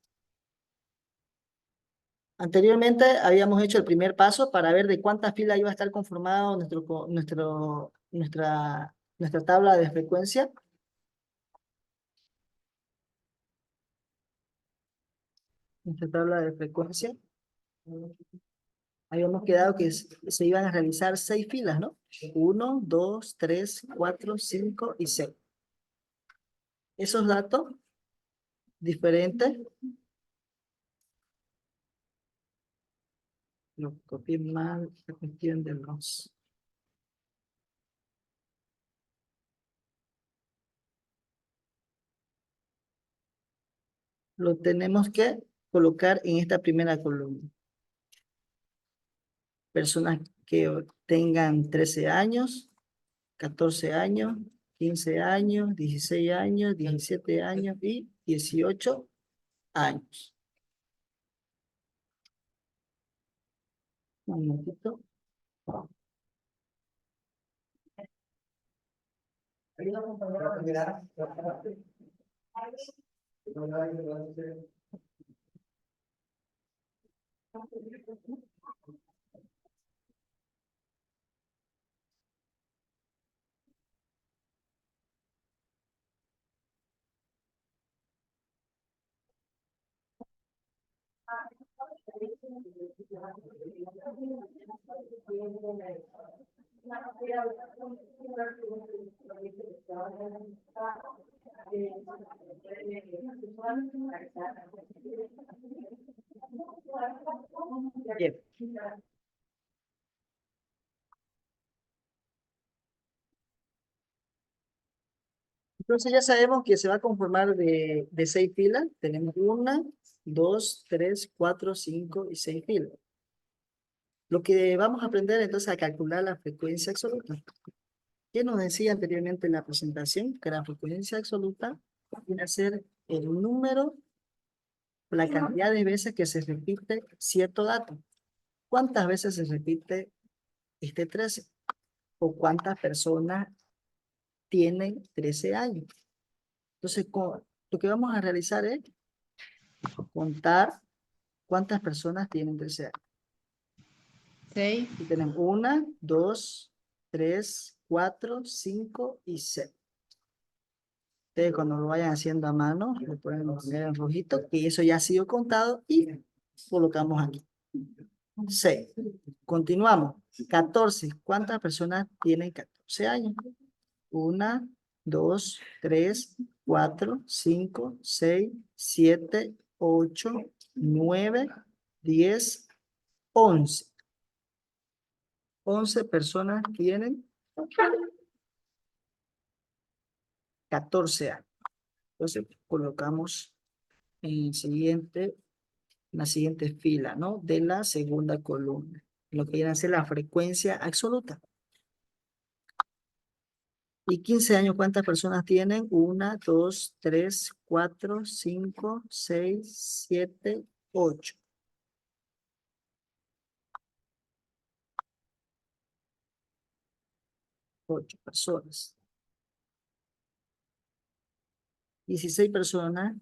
Anteriormente habíamos hecho el primer paso para ver de cuántas filas iba a estar conformado nuestro nuestra tabla de frecuencia. Nuestra tabla de frecuencia. Habíamos quedado que se iban a realizar 6 filas, ¿no? 1, 2, 3, 4, 5 y 6. Esos datos diferentes lo copié mal, la cuestión de los. Lo tenemos que colocar en esta primera columna. Personas que tengan 13 años, 14 años, 15 años, 16 años, 17 años y 18 años. Un momentito. Bien. Entonces ya sabemos que se va a conformar de 6 filas. Tenemos 1, 2, 3, 4, 5 y 6 filas. Lo que vamos a aprender entonces a calcular la frecuencia absoluta. ¿Qué nos decía anteriormente en la presentación? Que la frecuencia absoluta viene a ser el número, la cantidad de veces que se repite cierto dato. ¿Cuántas veces se repite este 13? ¿O cuántas personas tienen 13 años? Entonces, lo que vamos a realizar es contar cuántas personas tienen 13 años. 6. Y tenemos 1, 2, 3, 4, 5 y 6. Ustedes cuando lo vayan haciendo a mano, lo pueden poner en rojito, que eso ya ha sido contado y colocamos aquí. 6. Continuamos. 14. ¿Cuántas personas tienen 14 años? 1, 2, 3, 4, 5, 6, 7, 8, 9, 10, 11. 11 personas tienen 14 años. Entonces colocamos en la siguiente fila, ¿no? De la segunda columna. Lo que viene a ser la frecuencia absoluta. Y 15 años, ¿cuántas personas tienen? 1, 2, 3, 4, 5, 6, 7, 8. 8 personas. 16 personas.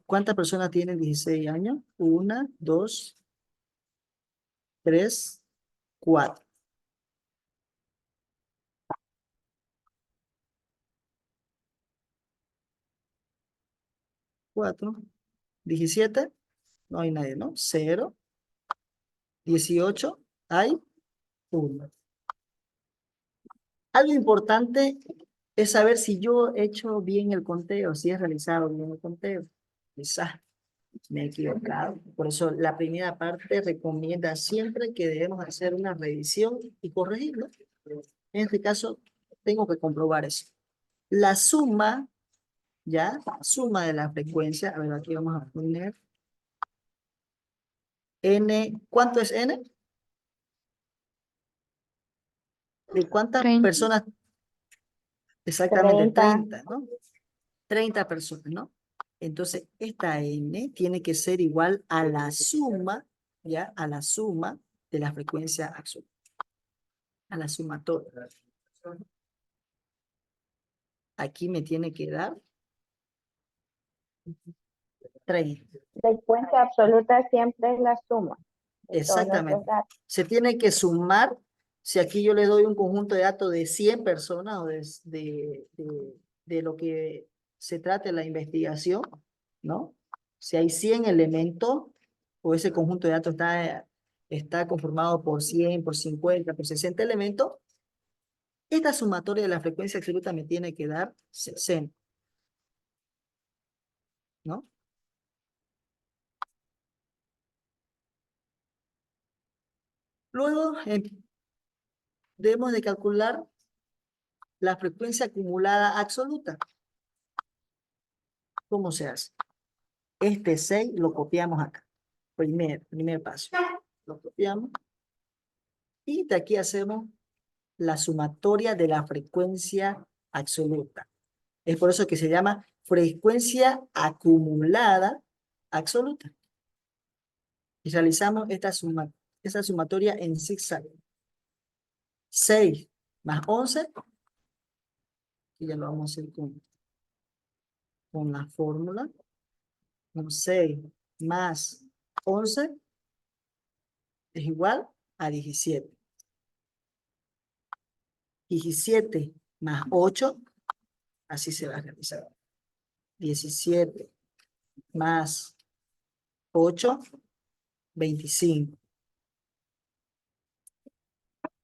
¿Cuántas personas tienen 16 años? 1, 2, 3, 4. 4. 17. No hay nadie, ¿no? 0. 18. Hay 1. Algo importante es saber si yo he hecho bien el conteo, si he realizado bien el conteo. Quizás me he equivocado. Por eso la primera parte recomienda siempre que debemos hacer una revisión y corregirlo. En este caso, tengo que comprobar eso. La suma, ya, la suma de la frecuencia, a ver, aquí vamos a poner n, ¿cuánto es n? ¿De cuántas 30. personas? Exactamente, 30, ¿no? 30 personas, ¿no? Entonces, esta n tiene que ser igual a la suma, ¿ya? A la suma de la frecuencia absoluta. A la sumatoria. Aquí me tiene que dar 30. Frecuencia absoluta siempre es la suma de todos Exactamente. nuestros datos. Se tiene que sumar Si aquí yo le doy un conjunto de datos de 100 personas o de lo que se trate la investigación, ¿no? Si hay 100 elementos o ese conjunto de datos está conformado por 100, por 50, por 60 elementos, esta sumatoria de la frecuencia absoluta me tiene que dar 60, ¿no? Luego debemos de calcular la frecuencia acumulada absoluta. ¿Cómo se hace? Este 6 lo copiamos acá. Primer paso. Lo copiamos. Y de aquí hacemos la sumatoria de la frecuencia absoluta. Es por eso que se llama frecuencia acumulada absoluta. Y realizamos esta sumatoria en zigzag. 6 más 11. Y ya lo vamos a hacer con la fórmula. 6 más 11 es igual a 17. 17 más 8, así se va a realizar. 17 más 8, 25.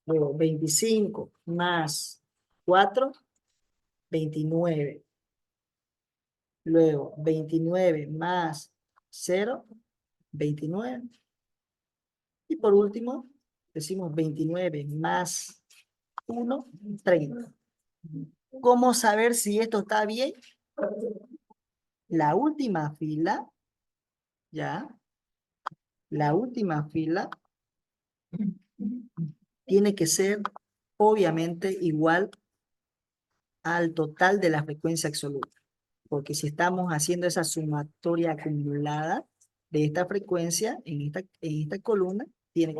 Luego 25 más 4, 29. Luego 29 más 0, 29. Y por último, decimos 29 más 1, 30. ¿Cómo saber si esto está bien? La última fila, ¿ya? La última fila tiene que ser obviamente igual al total de la frecuencia absoluta. Porque si estamos haciendo esa sumatoria acumulada de esta frecuencia en esta columna, tiene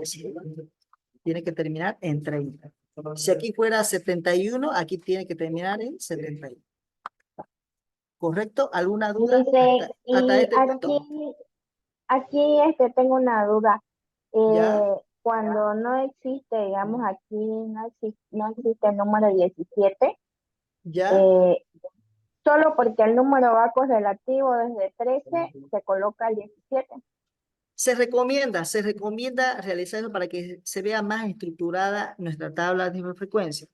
que terminar en 30. Si aquí fuera 71, aquí tiene que terminar en 71. ¿Correcto? ¿Alguna duda Dice, hasta y este punto? aquí tengo una duda. ¿Ya? Cuando no existe, digamos, aquí no existe el número 17, ¿Ya? eh, solo porque el número va correlativo desde 13, se coloca el 17. Se recomienda realizarlo para que se vea más estructurada nuestra tabla de frecuencia.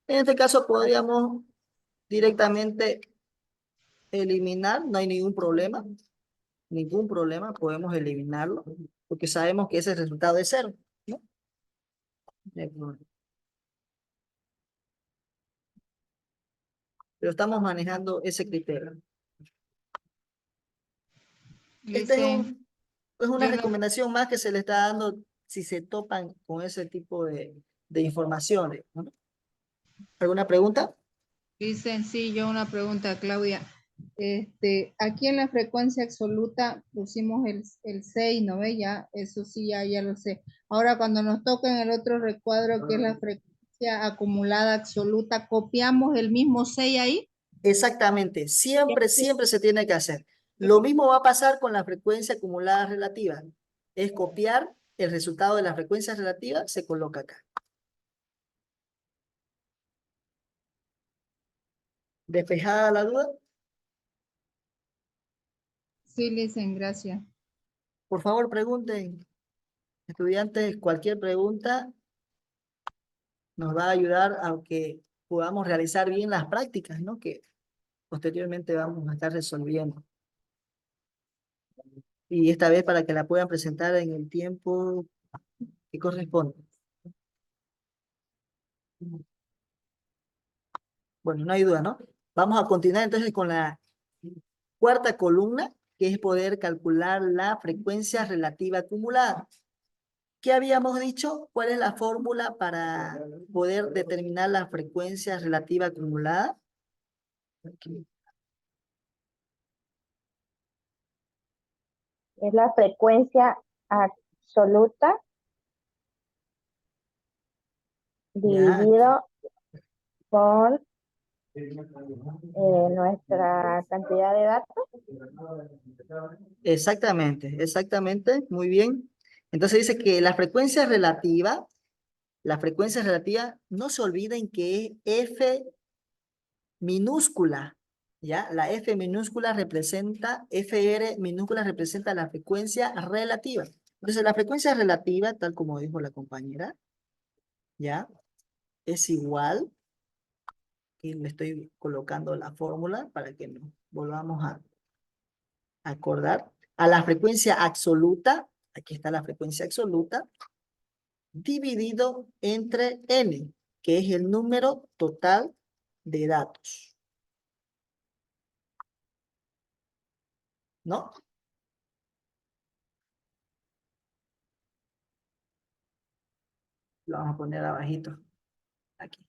En este caso podríamos directamente eliminar, no hay ningún problema, podemos eliminarlo, porque sabemos que ese resultado es 0, ¿no? No hay problema. Pero estamos manejando ese criterio. Esta Listen, es una yo no, recomendación más que se le está dando si se topan con ese tipo de informaciones, ¿no? ¿Alguna pregunta? Dicen, sí, yo una pregunta, Claudia. Aquí en la frecuencia absoluta pusimos el 6, ¿no ve? Ya, eso sí, ya lo sé. Ahora, cuando nos toca en el otro recuadro, que es la frecuencia acumulada absoluta, ¿copiamos el mismo 6 ahí? Exactamente, siempre se tiene que hacer. Lo mismo va a pasar con la frecuencia acumulada relativa. Es copiar el resultado de la frecuencia relativa, se coloca acá. ¿Despejada la duda? Sí, dicen, gracias. Por favor, pregunten. Estudiantes, cualquier pregunta nos va a ayudar a que podamos realizar bien las prácticas, ¿no? Que posteriormente vamos a estar resolviendo. Y esta vez para que la puedan presentar en el tiempo que corresponde. Bueno, no hay duda, ¿no? Vamos a continuar entonces con la cuarta columna, que es poder calcular la frecuencia relativa acumulada. ¿Qué habíamos dicho? ¿Cuál es la fórmula para poder determinar la frecuencia relativa acumulada? Es la frecuencia absoluta Ya, dividido por nuestra cantidad de datos. exactamente, muy bien. Entonces dice que la frecuencia relativa La frecuencia relativa, no se olviden que es F minúscula, ¿ya? La F minúscula representa, FR minúscula representa la frecuencia relativa. Entonces, la frecuencia relativa, tal como dijo la compañera, ¿ya? Es igual, y le estoy colocando la fórmula para que nos volvamos a acordar, a la frecuencia absoluta, aquí está la frecuencia absoluta, dividido entre n, que es el número total de datos. ¿No? Lo vamos a poner abajito, aquí.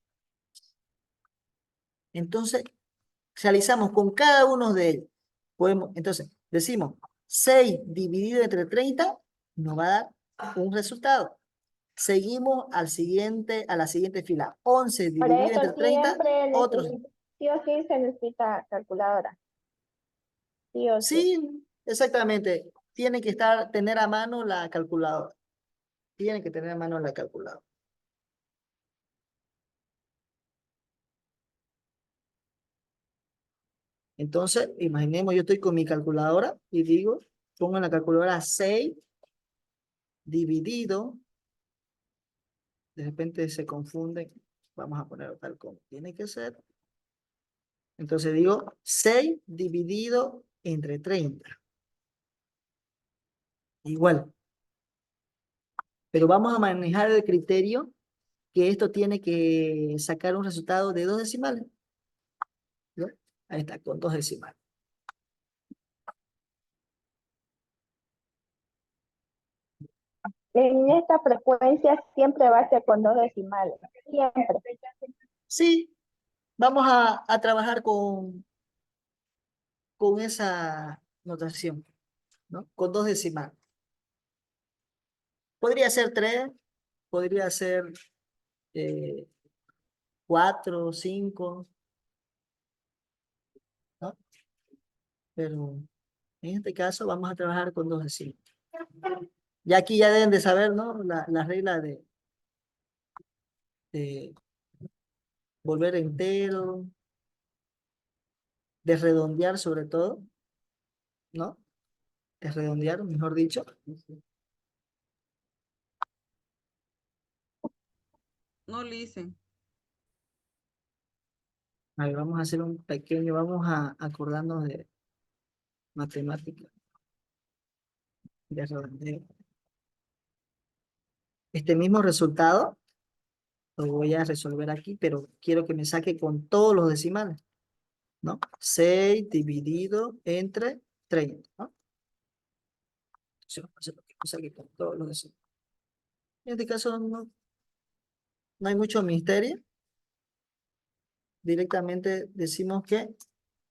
Entonces, realizamos con cada uno de ellos. Podemos, entonces, decimos 6 dividido entre 30 nos va a dar un resultado. Seguimos al siguiente, a la siguiente fila. 11 Por dividido entre eso 30, otros. sí o sí se necesita calculadora. Sí o sí. Sí, exactamente. Tiene que tener a mano la calculadora. Tiene que tener a mano la calculadora. Entonces, imaginemos, yo estoy con mi calculadora y digo, pongo en la calculadora 6 dividido, de repente se confunden, vamos a ponerlo tal como tiene que ser. Entonces digo 6 dividido entre 30. Igual. Pero vamos a manejar el criterio que esto tiene que sacar un resultado de 2 decimales. ¿No? Ahí está, con 2 decimales. En esta frecuencia siempre va a ser con 2 decimales. Siempre. Sí, vamos a trabajar con esa notación, ¿no? Con 2 decimales. Podría ser 3, podría ser 4, 5, ¿no? Pero en este caso vamos a trabajar con 2 decimales. Ya aquí ya deben de saber, ¿no? La regla de volver entero, de redondear sobre todo, ¿no? De redondear, mejor dicho. No listen. A ver, vamos a hacer un pequeño, vamos a acordarnos de matemáticas, de redondeo. Este mismo resultado lo voy a resolver aquí, pero quiero que me saque con todos los decimales, ¿no? 6 dividido entre 30, ¿no? Entonces vamos a hacer lo que me saque con todos los decimales. En este caso no hay mucho misterio. Directamente decimos que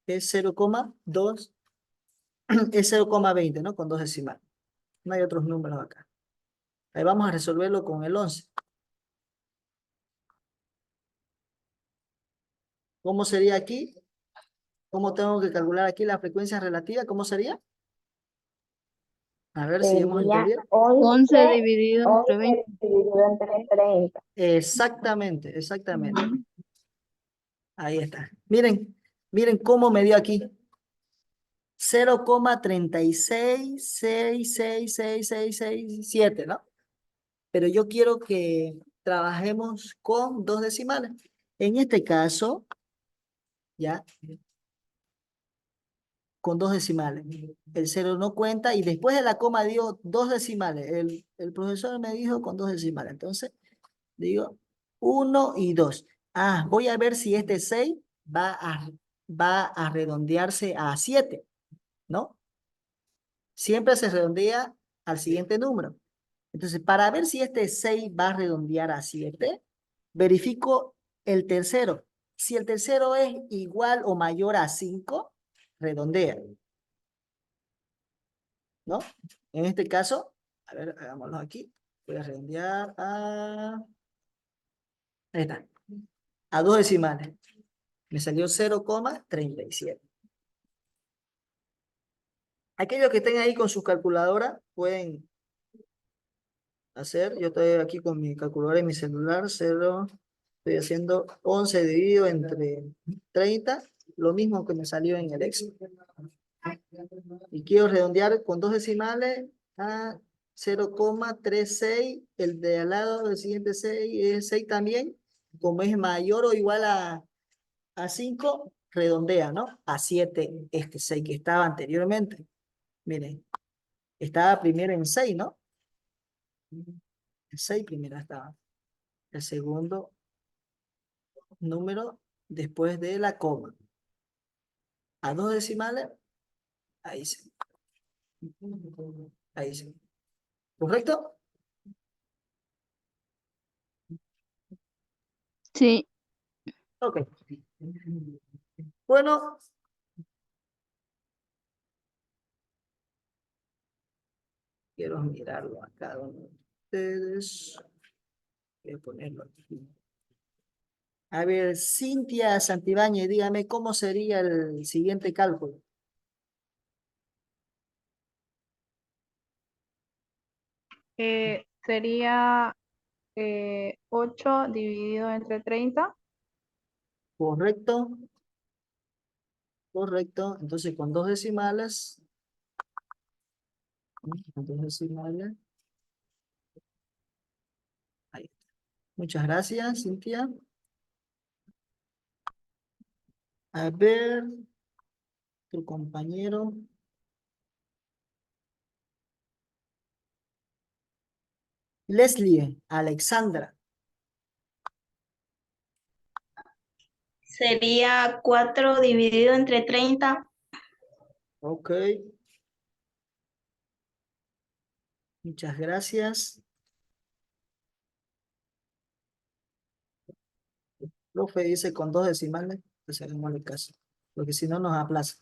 es 0,2, es 0,20, ¿no? Con 2 decimales. No hay otros números acá. Ahí vamos a resolverlo con el 11. ¿Cómo sería aquí? ¿Cómo tengo que calcular aquí la frecuencia relativa? ¿Cómo sería? A ver si hemos Sería entendido. 11 dividido entre 20. 11 dividido entre 30. Exactamente, exactamente. Ujú. Ahí está. Miren cómo me dio aquí. 0,366666667, ¿no? Pero yo quiero que trabajemos con 2 decimales. En este caso, ya, con 2 decimales. El 0 no cuenta y después de la coma dio 2 decimales. El profesor me dijo con 2 decimales. Entonces, digo 1 y 2. Ah, voy a ver si este 6 va a redondearse a 7, ¿no? Siempre se redondea al siguiente número. Entonces, para ver si este 6 va a redondear a 7, verifico el tercero. Si el tercero es igual o mayor a 5, redondea, ¿no? En este caso, a ver, hagámoslo aquí. Voy a redondear a... Ahí está. A 2 decimales. Me salió 0,37. Aquellos que estén ahí con su calculadora pueden hacer. Yo estoy aquí con mi calculadora y mi celular. Cero. Estoy haciendo 11 dividido entre 30. Lo mismo que me salió en el Excel. Y quiero redondear con 2 decimales a 0,36. El de al lado del siguiente 6 es 6 también. Como es mayor o igual a 5, redondea, ¿no? A 7, este 6 que estaba anteriormente. Miren, estaba primero en 6, ¿no? El 6 primero estaba. El segundo número después de la coma. A 2 decimales, ahí sí. Ahí sí. ¿Correcto? Sí, Ok. Bueno, quiero mirarlo a cada uno de ustedes. Voy a ponerlo aquí. A ver, Cintia Santibáñez, dígame cómo sería el siguiente cálculo. Sería 8 dividido entre 30. ¿Correcto? Correcto. Entonces, con 2 decimales. Con 2 decimales. Ahí está. Muchas gracias, Cintia. A ver, tu compañero. Leslie, Alexandra. Sería 4 dividido entre 30. Ok. Muchas gracias. Profe dice con 2 decimales, pues hagamos el caso, porque si no nos aplaza.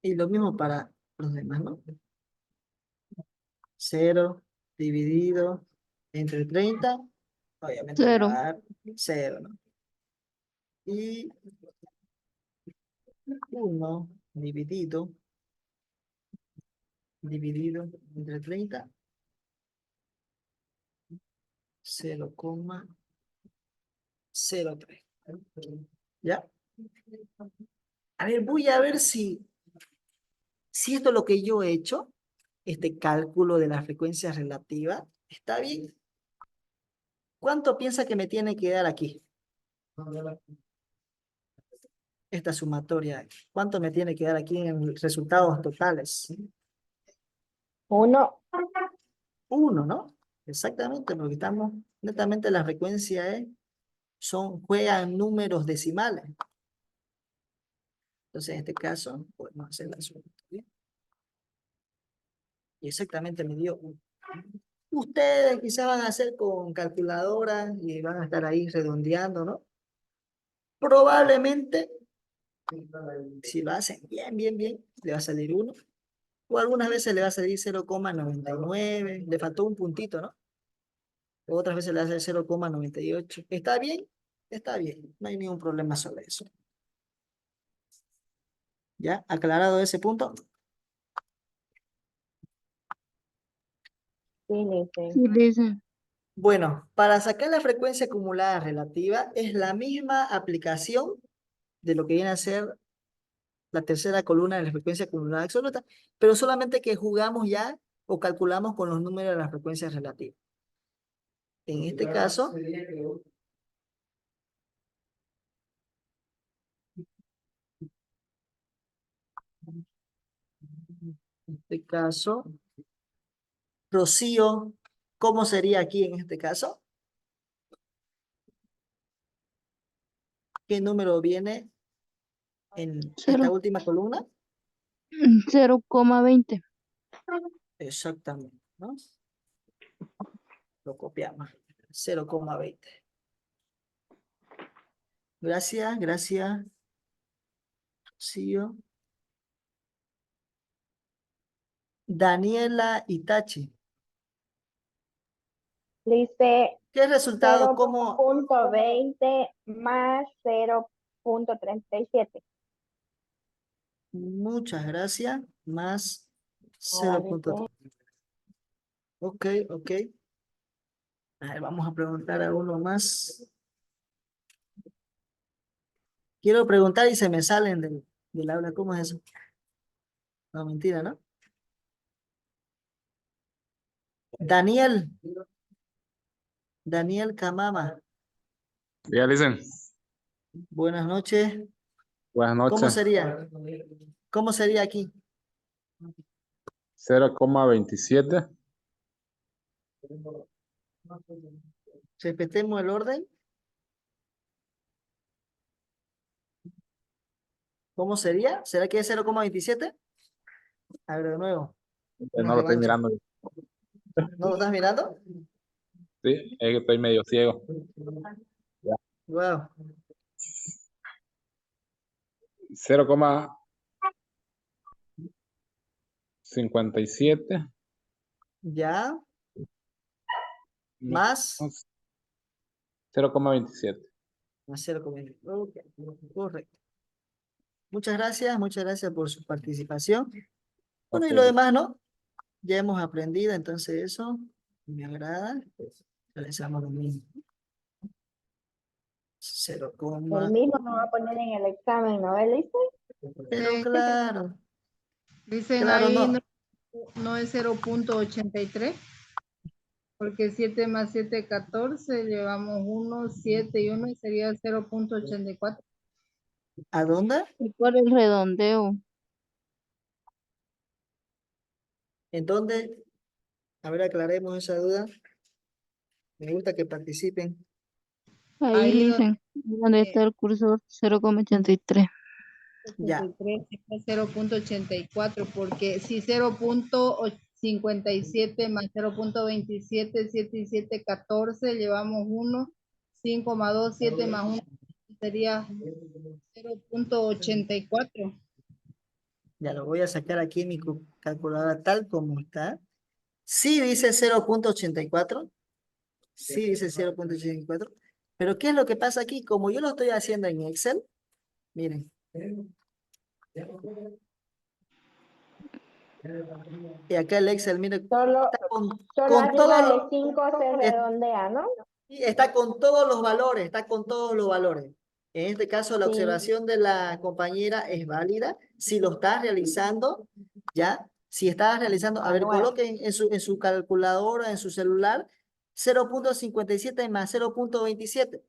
Y lo mismo para los demás, ¿no? 0 dividido entre 30, obviamente me va a 0. dar 0, ¿no? Y 1 dividido entre 30, 0,03. ¿Ya? A ver, voy a ver si esto es lo que yo he hecho, este cálculo de la frecuencia relativa, ¿está bien? ¿Cuánto piensa que me tiene que dar aquí? Esta sumatoria. ¿Cuánto me tiene que dar aquí en resultados totales? 1. 1, ¿no? Exactamente, porque estamos, netamente la frecuencia juegan números decimales. Entonces, en este caso, podemos hacer la sumatoria. Y exactamente me dio 1. Ustedes quizás van a hacer con calculadora y van a estar ahí redondeando, ¿no? Probablemente, si lo hacen bien, le va a salir 1. O algunas veces le va a salir 0,99. Le faltó un puntito, ¿no? Otras veces le va a salir 0,98. ¿Está bien? Está bien. No hay ningún problema sobre eso. ¿Ya? ¿Aclarado ese punto? Sí, dice. Sí, dice. Bueno, para sacar la frecuencia acumulada relativa es la misma aplicación de lo que viene a ser la tercera columna de la frecuencia acumulada absoluta, pero solamente que jugamos ya o calculamos con los números de las frecuencias relativas. En este caso, Rocío, ¿cómo sería aquí en este caso? ¿Qué número viene en esta 0, última columna? 0,20. Exactamente, ¿no? Lo copiamos. 0,20. Gracias, Rocío. Daniela Itachi. Dice ¿Qué resultado? ¿Cómo? 0,20 más 0,37. Muchas gracias. Más Ahora 0.3. Ok, ok. A ver, vamos a preguntar a uno más. Quiero preguntar y se me salen del aula. ¿Cómo es eso? No, mentira, ¿no? Daniel. Daniel Camama. Ya, dicen. Buenas noches. Buenas ¿Cómo noches. sería? ¿Cómo sería aquí? 0,27. Respetemos el orden. ¿Cómo sería? ¿Será que es 0,27? A ver, de nuevo. Una No lo estoy revancha. mirando. ¿No lo estás mirando? Sí, es que estoy medio ciego. Wow. 0,57 Ya. Más. 0,27. Más 0,27. Ok, correcto. Muchas gracias por su participación. Bueno, y Ok. lo demás, ¿no? Ya hemos aprendido, entonces eso me agrada. Realizamos lo mismo. 0, El mismo nos va a poner en el examen, ¿no, Elisa? pero Sí. claro, Dicen claro, ahí no. no es 0.83, porque 7 más 7, 14, llevamos 1, 7 y 1 y sería 0.84. ¿A dónde? Y por el redondeo. ¿En dónde? A ver, aclaremos esa duda. Me gusta que participen. Ahí Ahí dicen, donde está el cursor 0,83. Ya. 83 es 0.84, porque si 0.57 más 0.27, 7 y 7, 14, llevamos 1, 5 más 2, 7 más 1, sería 0.84. Ya lo voy a sacar aquí en mi calculadora tal como está. Sí dice 0,84. Sí dice 0,84. Pero ¿qué es lo que pasa aquí? Como yo lo estoy haciendo en Excel, miren. Y acá el Excel, miren, Solo, está solo con arriba todos de los, 5 se redondea, ¿no? está con todos los valores, está con todos los valores. En este caso, la Sí. observación de la compañera es válida. Si lo estás realizando, ¿ya? Si estás realizando, a ver, Manual. coloquen en su calculadora, en su celular, 0,57 más 0,27.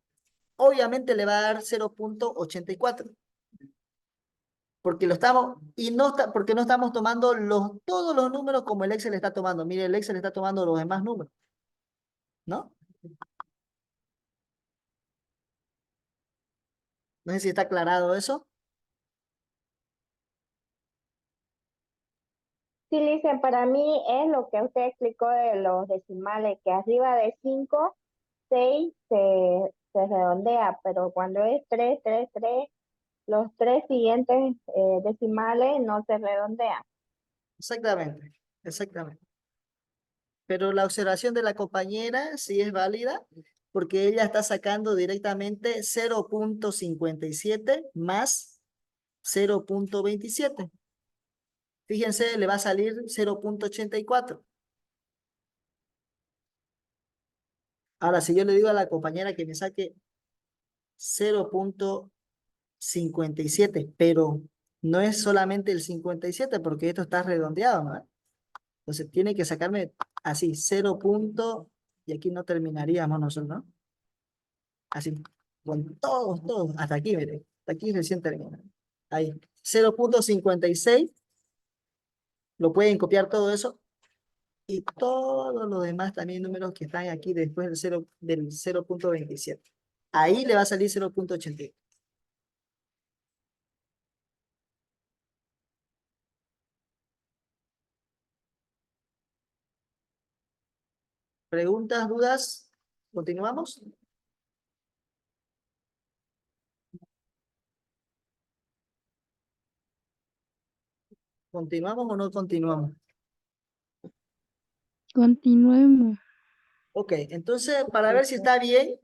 Obviamente le va a dar 0,84. Porque lo estamos, y no está, porque no estamos tomando todos los números como el Excel está tomando. Mire, el Excel está tomando los demás números, ¿no? No sé si está aclarado eso. Sí, Lice, para mí es lo que usted explicó de los decimales, que arriba de 5, 6 se redondea, pero cuando es 3, 3, 3, los 3 siguientes decimales no se redondean. Exactamente, exactamente. Pero la observación de la compañera sí es válida porque ella está sacando directamente 0,57 más 0,27. Fíjense, le va a salir 0,84. Ahora, si yo le digo a la compañera que me saque 0,57, pero no es solamente el 57 porque esto está redondeado, ¿no? Entonces tiene que sacarme así, 0 punto, y aquí no terminaríamos nosotros, ¿no? Así, con todos, hasta aquí, mire, hasta aquí recién termina. Ahí, 0,56, lo pueden copiar todo eso, y todos los demás también números que están aquí después del 0,27. Ahí le va a salir 0,80. ¿Preguntas, dudas? ¿Continuamos? ¿Continuamos o no continuamos? Continuemos. Ok, entonces para ver si está bien,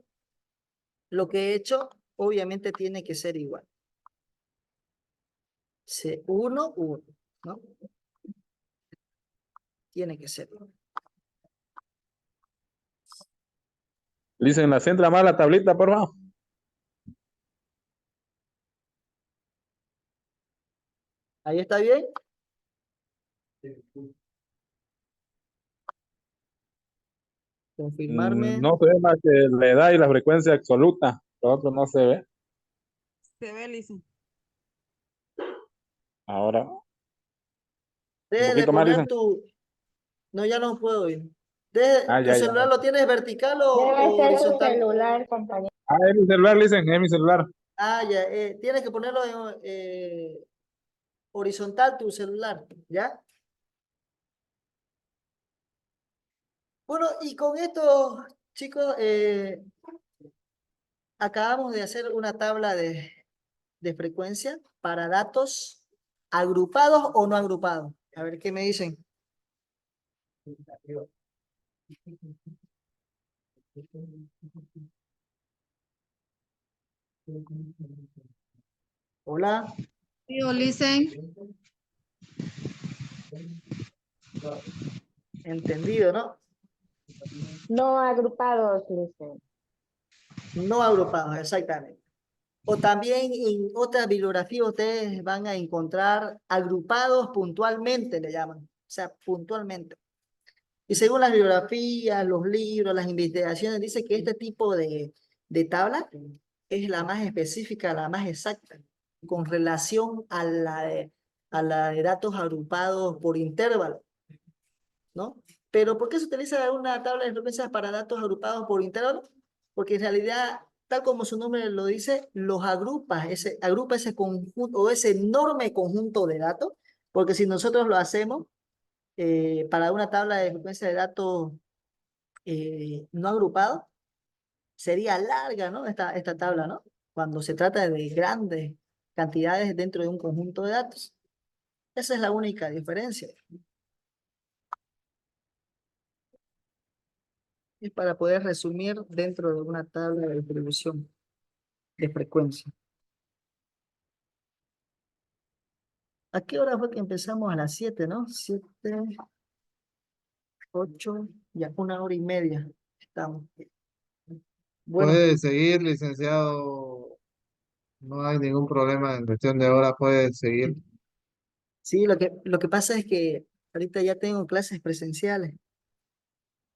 lo que he hecho obviamente tiene que ser igual. 1, 1, ¿no? Tiene que ser. Listen, la centra más la tablita, por favor. ¿Ahí está bien? Confirmarme. No se ve más que la edad y la frecuencia absoluta. Lo otro no se ve. Se ve, Listen. Ahora, un Deje de poquito más, poner dicen. tu... No, ya no puedo oír. Deje- ¿Tu Ya. celular lo tienes vertical Debe o ser su horizontal? celular, compañero. Es mi celular, dicen, es mi celular. Ya. Tienes que ponerlo en, horizontal tu celular, ¿ya? Bueno, y con esto, chicos, acabamos de hacer una tabla de frecuencia para datos agrupados o no agrupados. A ver qué me dicen. Hola. Listen. Entendido, ¿no? No agrupados, listen. No agrupados, exactamente. O también en otras bibliografías ustedes van a encontrar agrupados puntualmente, le llaman. O sea, puntualmente. Y según las bibliografías, los libros, las investigaciones, dice que este tipo de tabla es la más específica, la más exacta, con relación a la de datos agrupados por intervalo, ¿no? Pero ¿por qué se utiliza una tabla de frecuencias para datos agrupados por intervalo? Porque en realidad, tal como su nombre lo dice, los agrupa ese conjunto o ese enorme conjunto de datos, porque si nosotros lo hacemos para una tabla de frecuencia de datos no agrupado, sería larga, ¿no? Esta tabla, ¿no? Cuando se trata de grandes cantidades dentro de un conjunto de datos. Esa es la única diferencia. Es para poder resumir dentro de una tabla de distribución de frecuencia. ¿A qué hora fue que empezamos? A las 7, ¿no? 7, 8, ya 1 hora y media estamos. Bueno, Puede seguir, licenciado. No hay ningún problema en cuestión de hora, puede seguir. sí, lo que pasa es que ahorita ya tengo clases presenciales.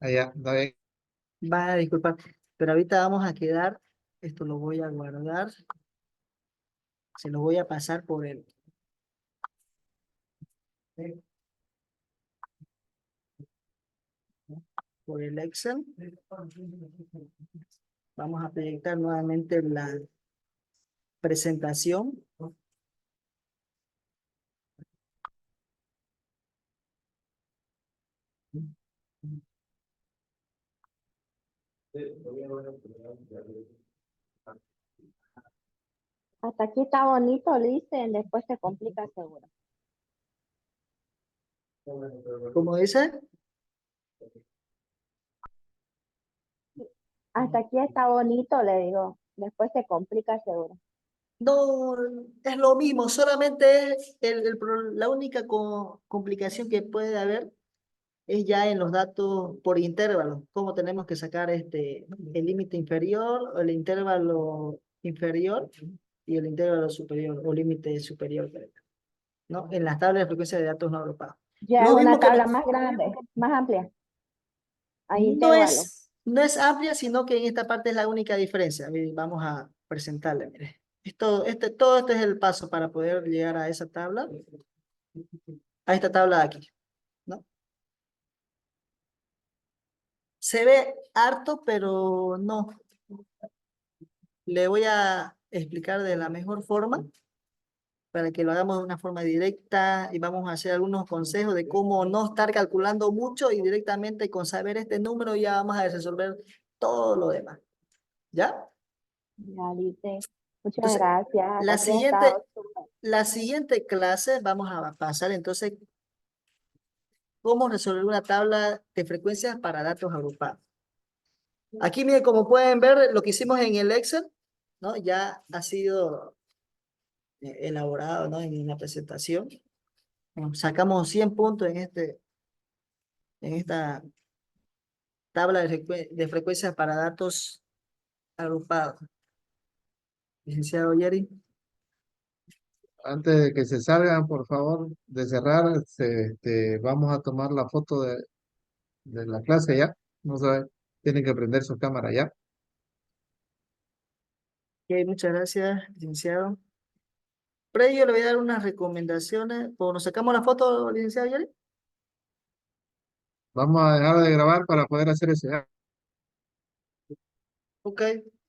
Allá, está bien. Va a disculpar, pero ahorita vamos a quedar, esto lo voy a guardar, se lo voy a pasar por el Excel. Vamos a proyectar nuevamente la presentación. Hasta aquí está bonito, listen. Después se complica seguro. ¿Cómo dice? Hasta aquí está bonito, le digo. Después se complica seguro. No, es lo mismo, solamente es la única complicación que puede haber es ya en los datos por intervalos, cómo tenemos que sacar el límite inferior, o el intervalo inferior y el intervalo superior o límite superior, ¿no? En las tablas de frecuencia de datos no agrupados. Ya es Lo mismo una que tabla más grande, más amplia. Hay intervalos. no es amplia, sino que en esta parte es la única diferencia. Mire, vamos a presentarle, mire. Todo esto es el paso para poder llegar a esa tabla, a esta tabla de aquí, ¿no? Se ve harto, pero no. Le voy a explicar de la mejor forma para que lo hagamos de una forma directa y vamos a hacer algunos consejos de cómo no estar calculando mucho y directamente con saber este número ya vamos a resolver todo lo demás. ¿Ya? Ya, listen. Muchas Entonces, gracias. Hasta aquí he estado súper. la siguiente clase vamos a pasar entonces cómo resolver una tabla de frecuencias para datos agrupados. Aquí, miren, como pueden ver, lo que hicimos en el Excel, ¿no? Ya ha sido elaborado, ¿no? En la presentación. Bueno, sacamos 100 puntos en esta tabla de frecuencias para datos agrupados. Licenciado Jerry. Antes de que se salgan, por favor, de cerrar, vamos a tomar la foto de la clase ya. No sé, tienen que prender su cámara ya. Ok, muchas gracias, licenciado. Previo le voy a dar unas recomendaciones. ¿O nos sacamos la foto, licenciado Jerry? Vamos a dejar de grabar para poder hacer eso ya. Ok.